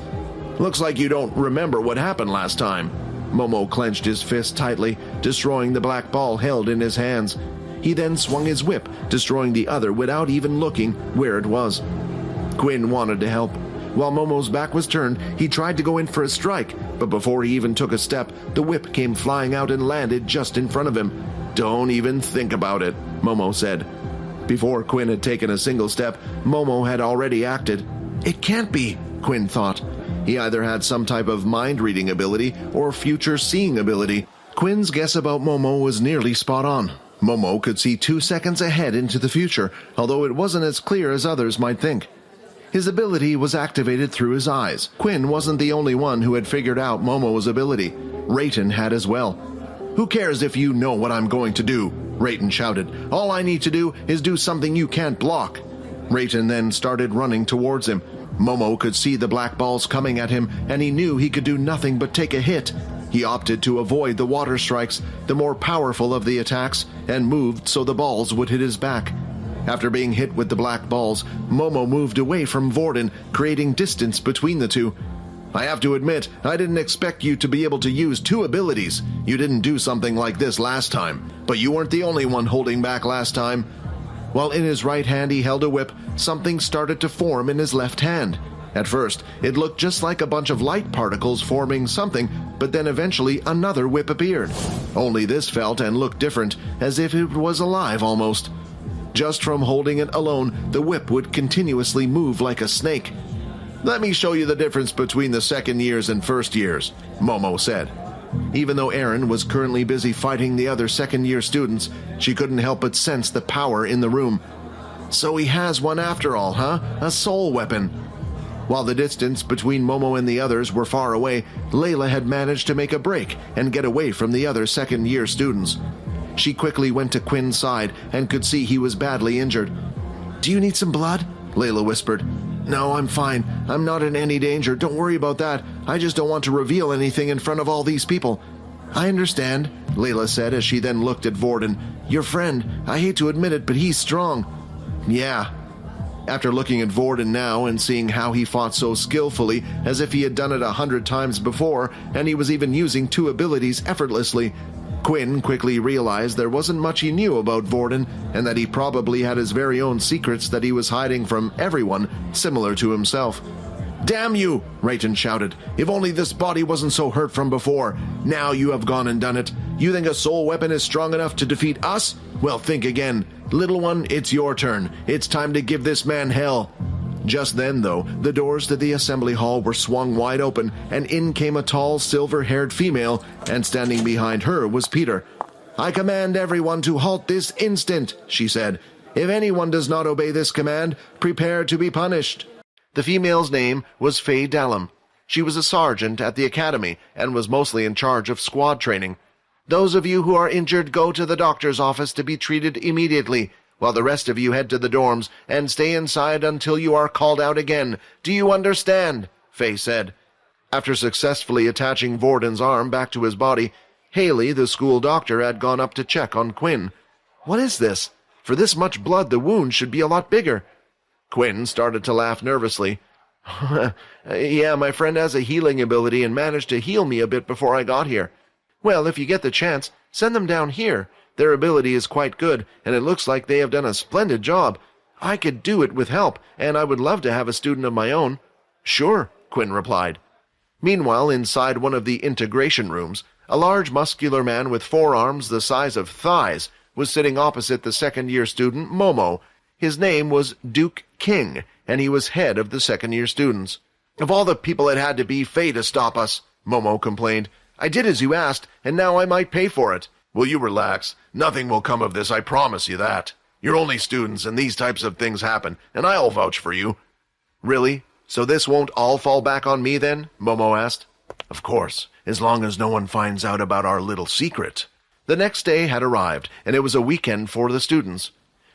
"Looks like you don't remember what happened last time." Momo clenched his fist tightly, destroying the black ball held in his hands. He then swung his whip, destroying the other without even looking where it was. Quinn wanted to help. While Momo's back was turned, he tried to go in for a strike, but before he even took a step, the whip came flying out and landed just in front of him. "Don't even think about it," Momo said. Before Quinn had taken a single step, Momo had already acted. It can't be, Quinn thought. He either had some type of mind-reading ability or future-seeing ability. Quinn's guess about Momo was nearly spot on. Momo could see 2 seconds ahead into the future, although it wasn't as clear as others might think. His ability was activated through his eyes. Quinn wasn't the only one who had figured out Momo's ability. Rayton had as well. "Who cares if you know what I'm going to do?" Rayton shouted. "All I need to do is do something you can't block." Rayton then started running towards him. Momo could see the black balls coming at him, and he knew he could do nothing but take a hit. He opted to avoid the water strikes, the more powerful of the attacks, and moved so the balls would hit his back. After being hit with the black balls, Momo moved away from Vorden, creating distance between the two. "I have to admit, I didn't expect you to be able to use 2 abilities. You didn't do something like this last time, but you weren't the only one holding back last time." While in his right hand he held a whip, something started to form in his left hand. At first, it looked just like a bunch of light particles forming something, but then eventually another whip appeared. Only this felt and looked different, as if it was alive almost. Just from holding it alone, the whip would continuously move like a snake. "Let me show you the difference between the second years and first years," Momo said. Even though Erin was currently busy fighting the other second-year students, she couldn't help but sense the power in the room. "So he has one after all, huh? A soul weapon." While the distance between Momo and the others were far away, Layla had managed to make a break and get away from the other second-year students. She quickly went to Quinn's side and could see he was badly injured. "Do you need some blood?" Layla whispered. "No, I'm fine. I'm not in any danger. Don't worry about that. I just don't want to reveal anything in front of all these people." "I understand," Layla said as she then looked at Vorden. "Your friend. I hate to admit it, but he's strong." "Yeah." After looking at Vorden now and seeing how he fought so skillfully, as if he had done it 100 times before, and he was even using 2 abilities effortlessly, Quinn quickly realized there wasn't much he knew about Vorden, and that he probably had his very own secrets that he was hiding from everyone, similar to himself. "Damn you!" Rayton shouted. "If only this body wasn't so hurt from before. Now you have gone and done it. You think a soul weapon is strong enough to defeat us? Well, think again. Little one, it's your turn. It's time to give this man hell." Just then, though, the doors to the assembly hall were swung wide open, and in came a tall, silver-haired female, and standing behind her was Peter. "I command everyone to halt this instant," she said. "If anyone does not obey this command, prepare to be punished." The female's name was Faye Dallum. She was a sergeant at the academy and was mostly in charge of squad training. "Those of you who are injured go to the doctor's office to be treated immediately, while the rest of you head to the dorms and stay inside until you are called out again. Do you understand?" Faye said. After successfully attaching Vorden's arm back to his body, Haley, the school doctor, had gone up to check on Quinn. "What is this? For this much blood, the wound should be a lot bigger." Quinn started to laugh nervously. "Yeah, my friend has a healing ability and managed to heal me a bit before I got here." "Well, if you get the chance, send them down here. Their ability is quite good, and it looks like they have done a splendid job. I could do it with help, and I would love to have a student of my own." "Sure," Quinn replied. Meanwhile, inside one of the integration rooms, a large muscular man with forearms the size of thighs was sitting opposite the second-year student, Momo. His name was Duke King, and he was head of the second-year students. "Of all the people it had to be Faye to stop us," Momo complained. "I did as you asked, and now I might pay for it." "Will you relax? Nothing will come of this, I promise you that. You're only students, and these types of things happen, and I'll vouch for you." "Really? So this won't all fall back on me, then?" Momo asked. "Of course, as long as no one finds out about our little secret." The next day had arrived, and it was a weekend for the students.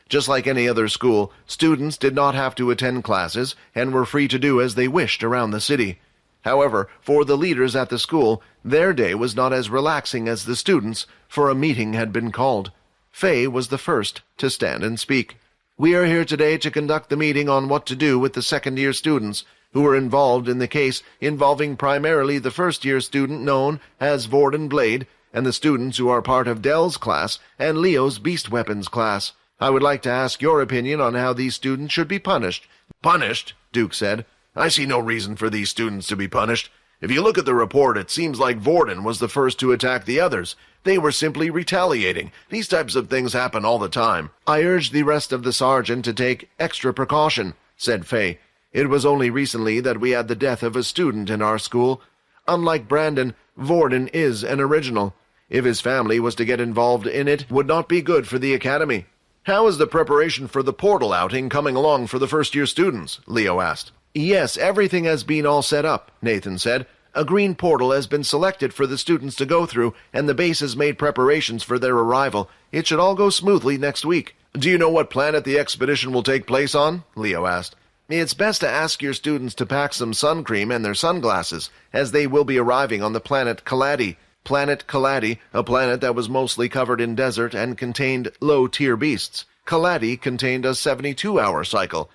Just like any other school, students did not have to attend classes and were free to do as they wished around the city. However, for the leaders at the school, their day was not as relaxing as the students', for a meeting had been called. Faye was the first to stand and speak. "We are here today to conduct the meeting on what to do with the second-year students. who were involved in the case involving primarily the first-year student known as Vorden Blade and the students who are part of Dell's class and Leo's Beast Weapons class. I would like to ask your opinion on how these students should be punished." "Punished?" Duke said. "I see no reason for these students to be punished. If you look at the report, it seems like Vorden was the first to attack the others. They were simply retaliating. These types of things happen all the time." "I urge the rest of the sergeant to take extra precaution," said Faye. "It was only recently that we had the death of a student in our school. Unlike Brandon, Vorden is an original. If his family was to get involved in it, would not be good for the academy." "How is the preparation for the portal outing coming along for the first-year students?" Leo asked. "Yes, everything has been all set up," Nathan said. "A green portal has been selected for the students to go through, and the base has made preparations for their arrival. It should all go smoothly next week." "Do you know what planet the expedition will take place on?" Leo asked. "It's best to ask your students to pack some sun cream and their sunglasses, as they will be arriving on the planet Kaladi. Planet Kaladi, a planet that was mostly covered in desert and contained low-tier beasts. Kaladi contained a 72-hour cycle."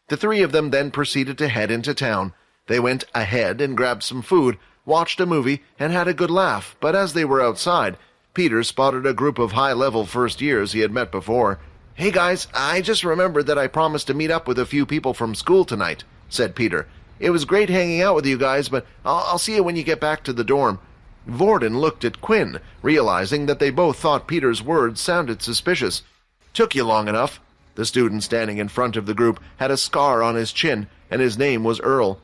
The three of them then proceeded to head into town. They went ahead and grabbed some food, watched a movie, and had a good laugh, but as they were outside, Peter spotted a group of high-level first-years he had met before. "Hey guys, I just remembered that I promised to meet up with a few people from school tonight," said Peter. "It was great hanging out with you guys, but I'll see you when you get back to the dorm." Vorden looked at Quinn, realizing that they both thought Peter's words sounded suspicious. "Took you long enough." The student standing in front of the group had a scar on his chin, and his name was Earl.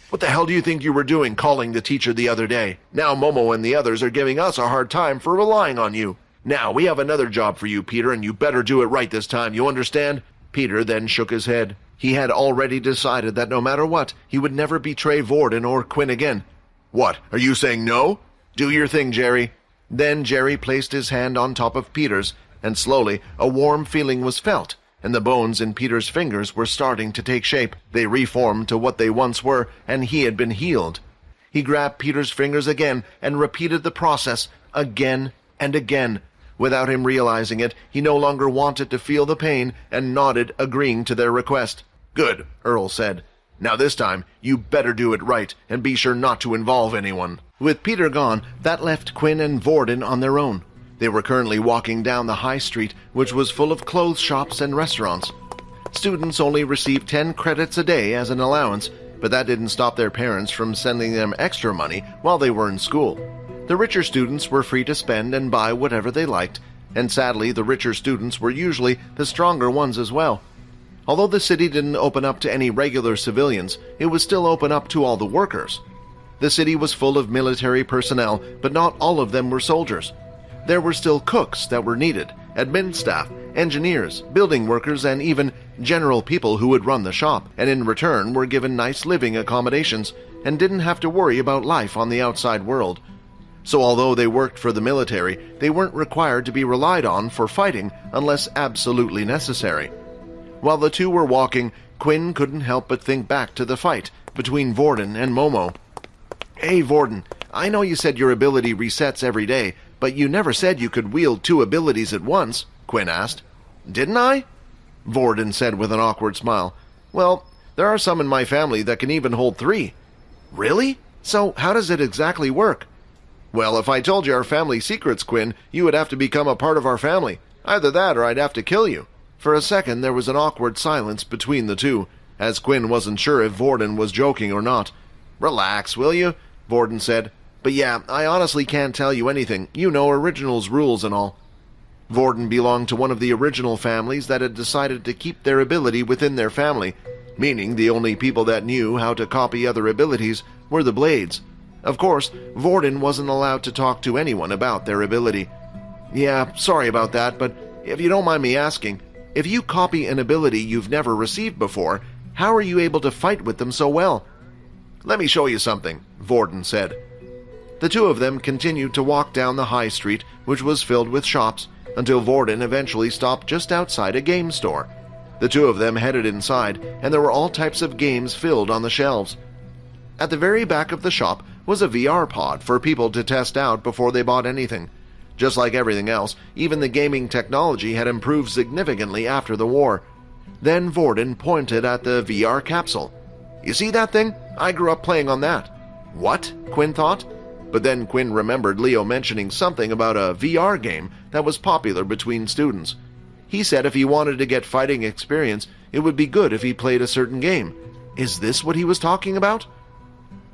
"What the hell do you think you were doing calling the teacher the other day? Now Momo and the others are giving us a hard time for relying on you. Now, we have another job for you, Peter, and you better do it right this time, you understand?" Peter then shook his head. He had already decided that no matter what, he would never betray Vorden or Quinn again. "What, are you saying no? Do your thing, Jerry." Then Jerry placed his hand on top of Peter's, and slowly a warm feeling was felt, and the bones in Peter's fingers were starting to take shape. They reformed to what they once were, and he had been healed. He grabbed Peter's fingers again and repeated the process again and again. Without him realizing it, he no longer wanted to feel the pain and nodded, agreeing to their request. "Good," Earl said. "Now this time, you better do it right, and be sure not to involve anyone." With Peter gone, that left Quinn and Vorden on their own. They were currently walking down the high street, which was full of clothes shops and restaurants. Students only received 10 credits a day as an allowance, but that didn't stop their parents from sending them extra money while they were in school. The richer students were free to spend and buy whatever they liked, and sadly the richer students were usually the stronger ones as well. Although the city didn't open up to any regular civilians, it was still open up to all the workers. The city was full of military personnel, but not all of them were soldiers. There were still cooks that were needed, admin staff, engineers, building workers, and even general people who would run the shop, and in return were given nice living accommodations and didn't have to worry about life on the outside world. So although they worked for the military, they weren't required to be relied on for fighting unless absolutely necessary. While the two were walking, Quinn couldn't help but think back to the fight between Vorden and Momo. "Hey, Vorden, I know you said your ability resets every day, but you never said you could wield 2 abilities at once," Quinn asked. "Didn't I?" Vorden said with an awkward smile. "Well, there are some in my family that can even hold 3. "Really? So how does it exactly work?" "Well, if I told you our family secrets, Quinn, you would have to become a part of our family. Either that or I'd have to kill you." For a second there was an awkward silence between the two, as Quinn wasn't sure if Vorden was joking or not. "Relax, will you?" Vorden said. "But yeah, I honestly can't tell you anything. You know Originals rules and all." Vorden belonged to one of the original families that had decided to keep their ability within their family, meaning the only people that knew how to copy other abilities were the Blades. Of course, Vorden wasn't allowed to talk to anyone about their ability. "Yeah, sorry about that, but if you don't mind me asking, if you copy an ability you've never received before, how are you able to fight with them so well?" "Let me show you something," Vorden said. The two of them continued to walk down the high street, which was filled with shops, until Vorden eventually stopped just outside a game store. The two of them headed inside, and there were all types of games filled on the shelves. At the very back of the shop was a VR pod for people to test out before they bought anything. Just like everything else, even the gaming technology had improved significantly after the war. Then Vorden pointed at the VR capsule. "You see that thing? I grew up playing on that." "What?" Quinn thought. But then Quinn remembered Leo mentioning something about a VR game that was popular between students. He said if he wanted to get fighting experience, it would be good if he played a certain game. Is this what he was talking about?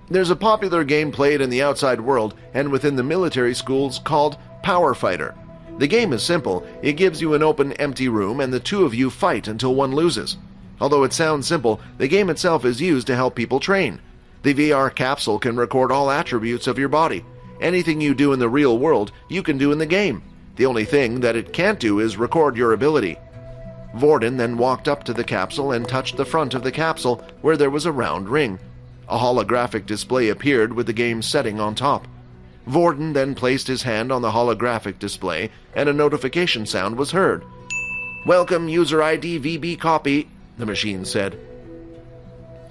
There's a popular game played in the outside world and within the military schools called Power Fighter. The game is simple. It gives you an open, empty room and the two of you fight until one loses. Although it sounds simple, the game itself is used to help people train. The VR capsule can record all attributes of your body. Anything you do in the real world, you can do in the game. The only thing that it can't do is record your ability. Vorden then walked up to the capsule and touched the front of the capsule where there was a round ring. A holographic display appeared with the game's setting on top. Vorden then placed his hand on the holographic display and a notification sound was heard. "Welcome, user ID VB copy," the machine said.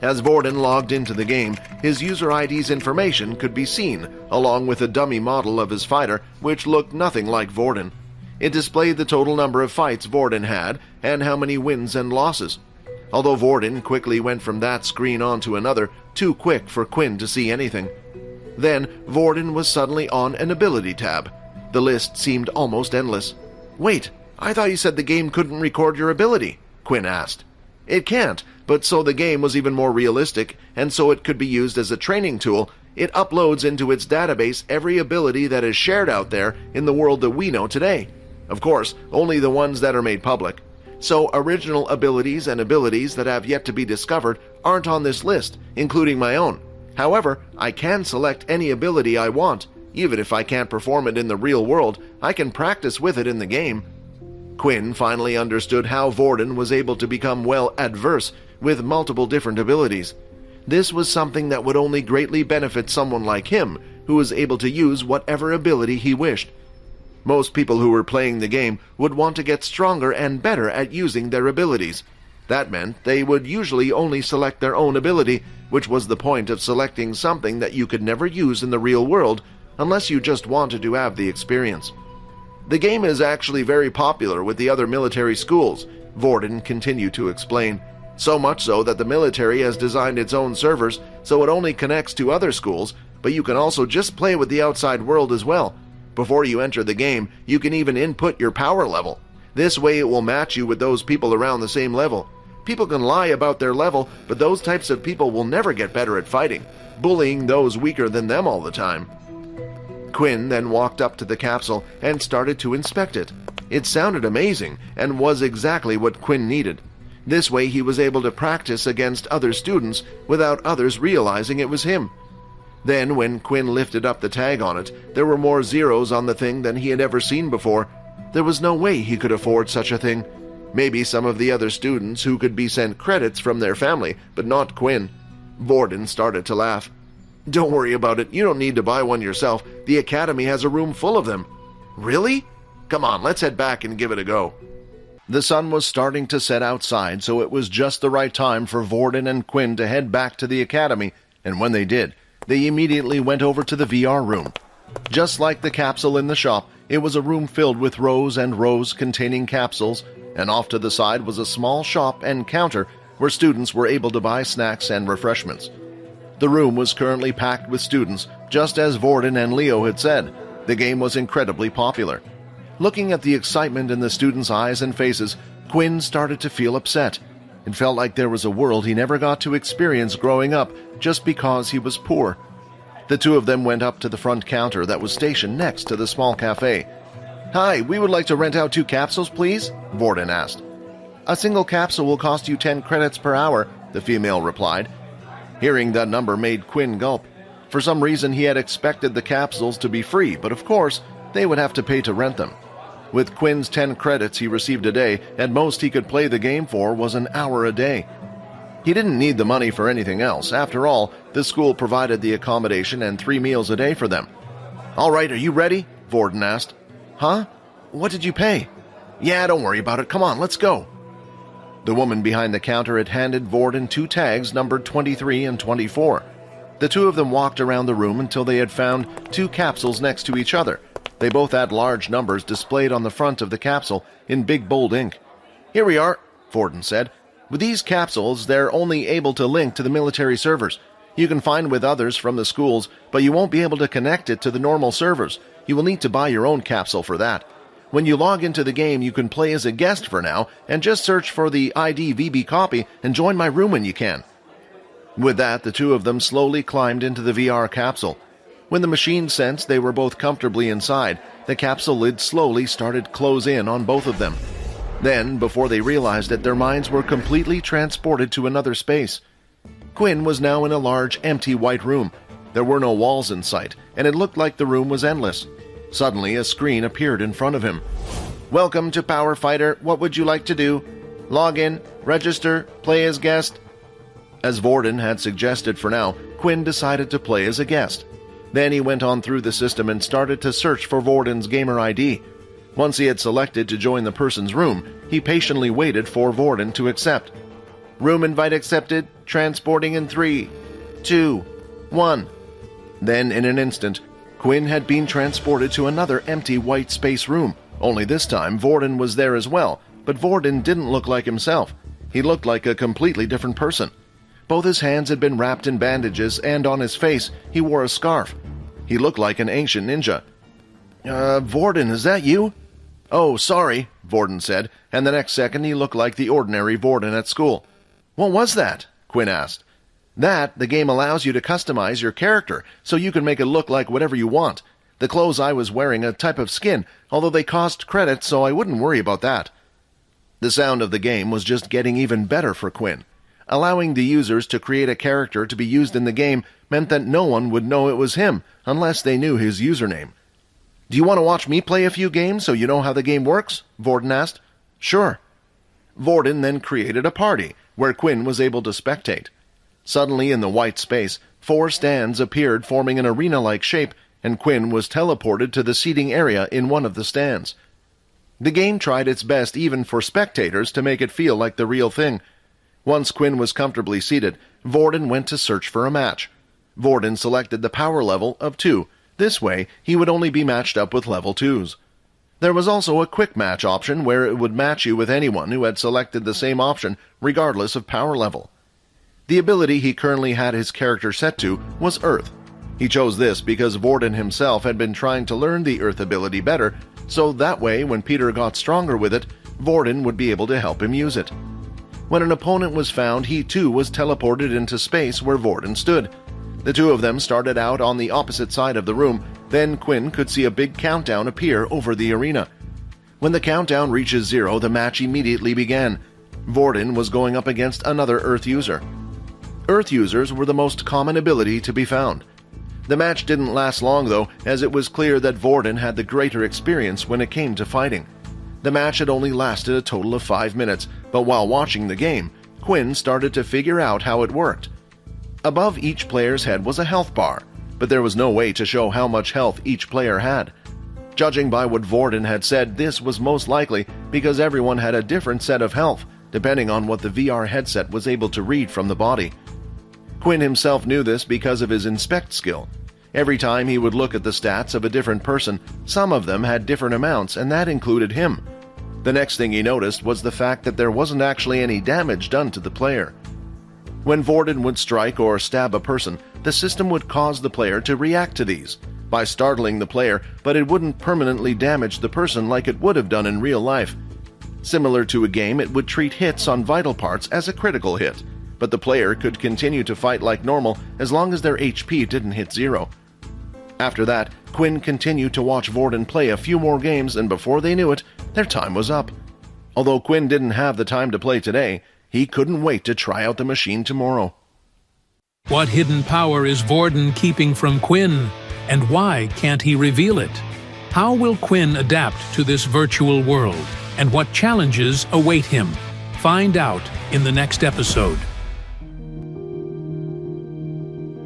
As Vorden logged into the game, his user ID's information could be seen, along with a dummy model of his fighter, which looked nothing like Vorden. It displayed the total number of fights Vorden had and how many wins and losses. Although Vorden quickly went from that screen on to another, too quick for Quinn to see anything. Then Vorden was suddenly on an ability tab. The list seemed almost endless. "Wait, I thought you said the game couldn't record your ability," Quinn asked. "It can't, but so the game was even more realistic, and so it could be used as a training tool, it uploads into its database every ability that is shared out there in the world that we know today. Of course, only the ones that are made public. So original abilities and abilities that have yet to be discovered aren't on this list, including my own. However, I can select any ability I want. Even if I can't perform it in the real world, I can practice with it in the game." Quinn finally understood how Vorden was able to become well adverse with multiple different abilities. This was something that would only greatly benefit someone like him, who was able to use whatever ability he wished. Most people who were playing the game would want to get stronger and better at using their abilities. That meant they would usually only select their own ability, which was the point of selecting something that you could never use in the real world unless you just wanted to have the experience. "The game is actually very popular with the other military schools," Vorden continued to explain. "So much so that the military has designed its own servers so it only connects to other schools, but you can also just play with the outside world as well. Before you enter the game, you can even input your power level. This way it will match you with those people around the same level. People can lie about their level, but those types of people will never get better at fighting, bullying those weaker than them all the time." Quinn then walked up to the capsule and started to inspect it. It sounded amazing and was exactly what Quinn needed. This way he was able to practice against other students without others realizing it was him. Then, when Quinn lifted up the tag on it, there were more zeros on the thing than he had ever seen before. There was no way he could afford such a thing. Maybe some of the other students who could be sent credits from their family, but not Quinn. Vorden started to laugh. "Don't worry about it. You don't need to buy one yourself. The academy has a room full of them." "Really? Come on, let's head back and give it a go." The sun was starting to set outside, so it was just the right time for Vorden and Quinn to head back to the academy, and when they did, they immediately went over to the VR room. Just like the capsule in the shop, it was a room filled with rows and rows containing capsules, and off to the side was a small shop and counter where students were able to buy snacks and refreshments. The room was currently packed with students, just as Vorden and Leo had said. The game was incredibly popular. Looking at the excitement in the students' eyes and faces, Quinn started to feel upset. It felt like there was a world he never got to experience growing up just because he was poor. The two of them went up to the front counter that was stationed next to the small cafe. "Hi, we would like to rent out 2 capsules, please," Vorden asked. "A single capsule will cost you 10 credits per hour," the female replied. Hearing that number made Quinn gulp. For some reason he had expected the capsules to be free, but of course they would have to pay to rent them. With Quinn's 10 credits he received a day, at most he could play the game for was an hour a day. He didn't need the money for anything else. After all, the school provided the accommodation and 3 meals a day for them. "All right, are you ready?" Vorden asked. "Huh? What did you pay?" "Yeah, don't worry about it. Come on, let's go." The woman behind the counter had handed Vorden 2 tags numbered 23 and 24. The two of them walked around the room until they had found 2 capsules next to each other. They both had large numbers displayed on the front of the capsule in big bold ink. "Here we are," Vorden said. With these capsules, they're only able to link to the military servers. You can find with others from the schools, but you won't be able to connect it to the normal servers. You will need to buy your own capsule for that. When you log into the game, you can play as a guest for now, and just search for the ID VB copy and join my room when you can. With that, the two of them slowly climbed into the VR capsule. When the machine sensed they were both comfortably inside, the capsule lid slowly started to close in on both of them. Then, before they realized it, their minds were completely transported to another space. Quinn was now in a large, empty white room. There were no walls in sight, and it looked like the room was endless. Suddenly, a screen appeared in front of him. "Welcome to Power Fighter. What would you like to do? Log in, register, play as guest." As Vorden had suggested for now, Quinn decided to play as a guest. Then he went on through the system and started to search for Vorden's gamer ID. Once he had selected to join the person's room, he patiently waited for Vorden to accept. "Room invite accepted. Transporting in 3, 2, 1. Then, in an instant, Quinn had been transported to another empty white space room. Only this time, Vorden was there as well, but Vorden didn't look like himself. He looked like a completely different person. Both his hands had been wrapped in bandages, and on his face, he wore a scarf. He looked like an ancient ninja. Vorden, is that you?" "Oh, sorry," Vorden said, and the next second he looked like the ordinary Vorden at school. "What was that?" Quinn asked. "That, the game allows you to customize your character, so you can make it look like whatever you want. The clothes I was wearing, a type of skin, although they cost credits, so I wouldn't worry about that." The sound of the game was just getting even better for Quinn. Allowing the users to create a character to be used in the game meant that no one would know it was him unless they knew his username. "Do you want to watch me play a few games so you know how the game works?" Vorden asked. "Sure." Vorden then created a party where Quinn was able to spectate. Suddenly, in the white space, 4 stands appeared forming an arena-like shape, and Quinn was teleported to the seating area in one of the stands. The game tried its best even for spectators to make it feel like the real thing. Once Quinn was comfortably seated, Vorden went to search for a match. Vorden selected the power level of 2. This way, he would only be matched up with level 2s. There was also a quick match option where it would match you with anyone who had selected the same option, regardless of power level. The ability he currently had his character set to was Earth. He chose this because Vorden himself had been trying to learn the Earth ability better, so that way, when Peter got stronger with it, Vorden would be able to help him use it. When an opponent was found, he too was teleported into space where Vorden stood. The two of them started out on the opposite side of the room, then Quinn could see a big countdown appear over the arena. When the countdown reaches 0, the match immediately began. Vorden was going up against another Earth user. Earth users were the most common ability to be found. The match didn't last long though, as it was clear that Vorden had the greater experience when it came to fighting. The match had only lasted a total of 5 minutes, but while watching the game, Quinn started to figure out how it worked. Above each player's head was a health bar, but there was no way to show how much health each player had. Judging by what Vorden had said, this was most likely because everyone had a different set of health, depending on what the VR headset was able to read from the body. Quinn himself knew this because of his inspect skill. Every time he would look at the stats of a different person, some of them had different amounts, and that included him. The next thing he noticed was the fact that there wasn't actually any damage done to the player. When Vorden would strike or stab a person, the system would cause the player to react to these by startling the player, but it wouldn't permanently damage the person like it would have done in real life. Similar to a game, it would treat hits on vital parts as a critical hit, but the player could continue to fight like normal as long as their HP didn't hit 0. After that, Quinn continued to watch Vorden play a few more games, and before they knew it, their time was up. Although Quinn didn't have the time to play today, he couldn't wait to try out the machine tomorrow. What hidden power is Vorden keeping from Quinn, and why can't he reveal it? How will Quinn adapt to this virtual world, and what challenges await him? Find out in the next episode.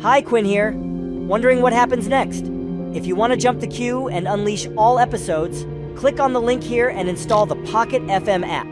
Hi, Quinn here. Wondering what happens next? If you want to jump the queue and unleash all episodes, click on the link here and install the Pocket FM app.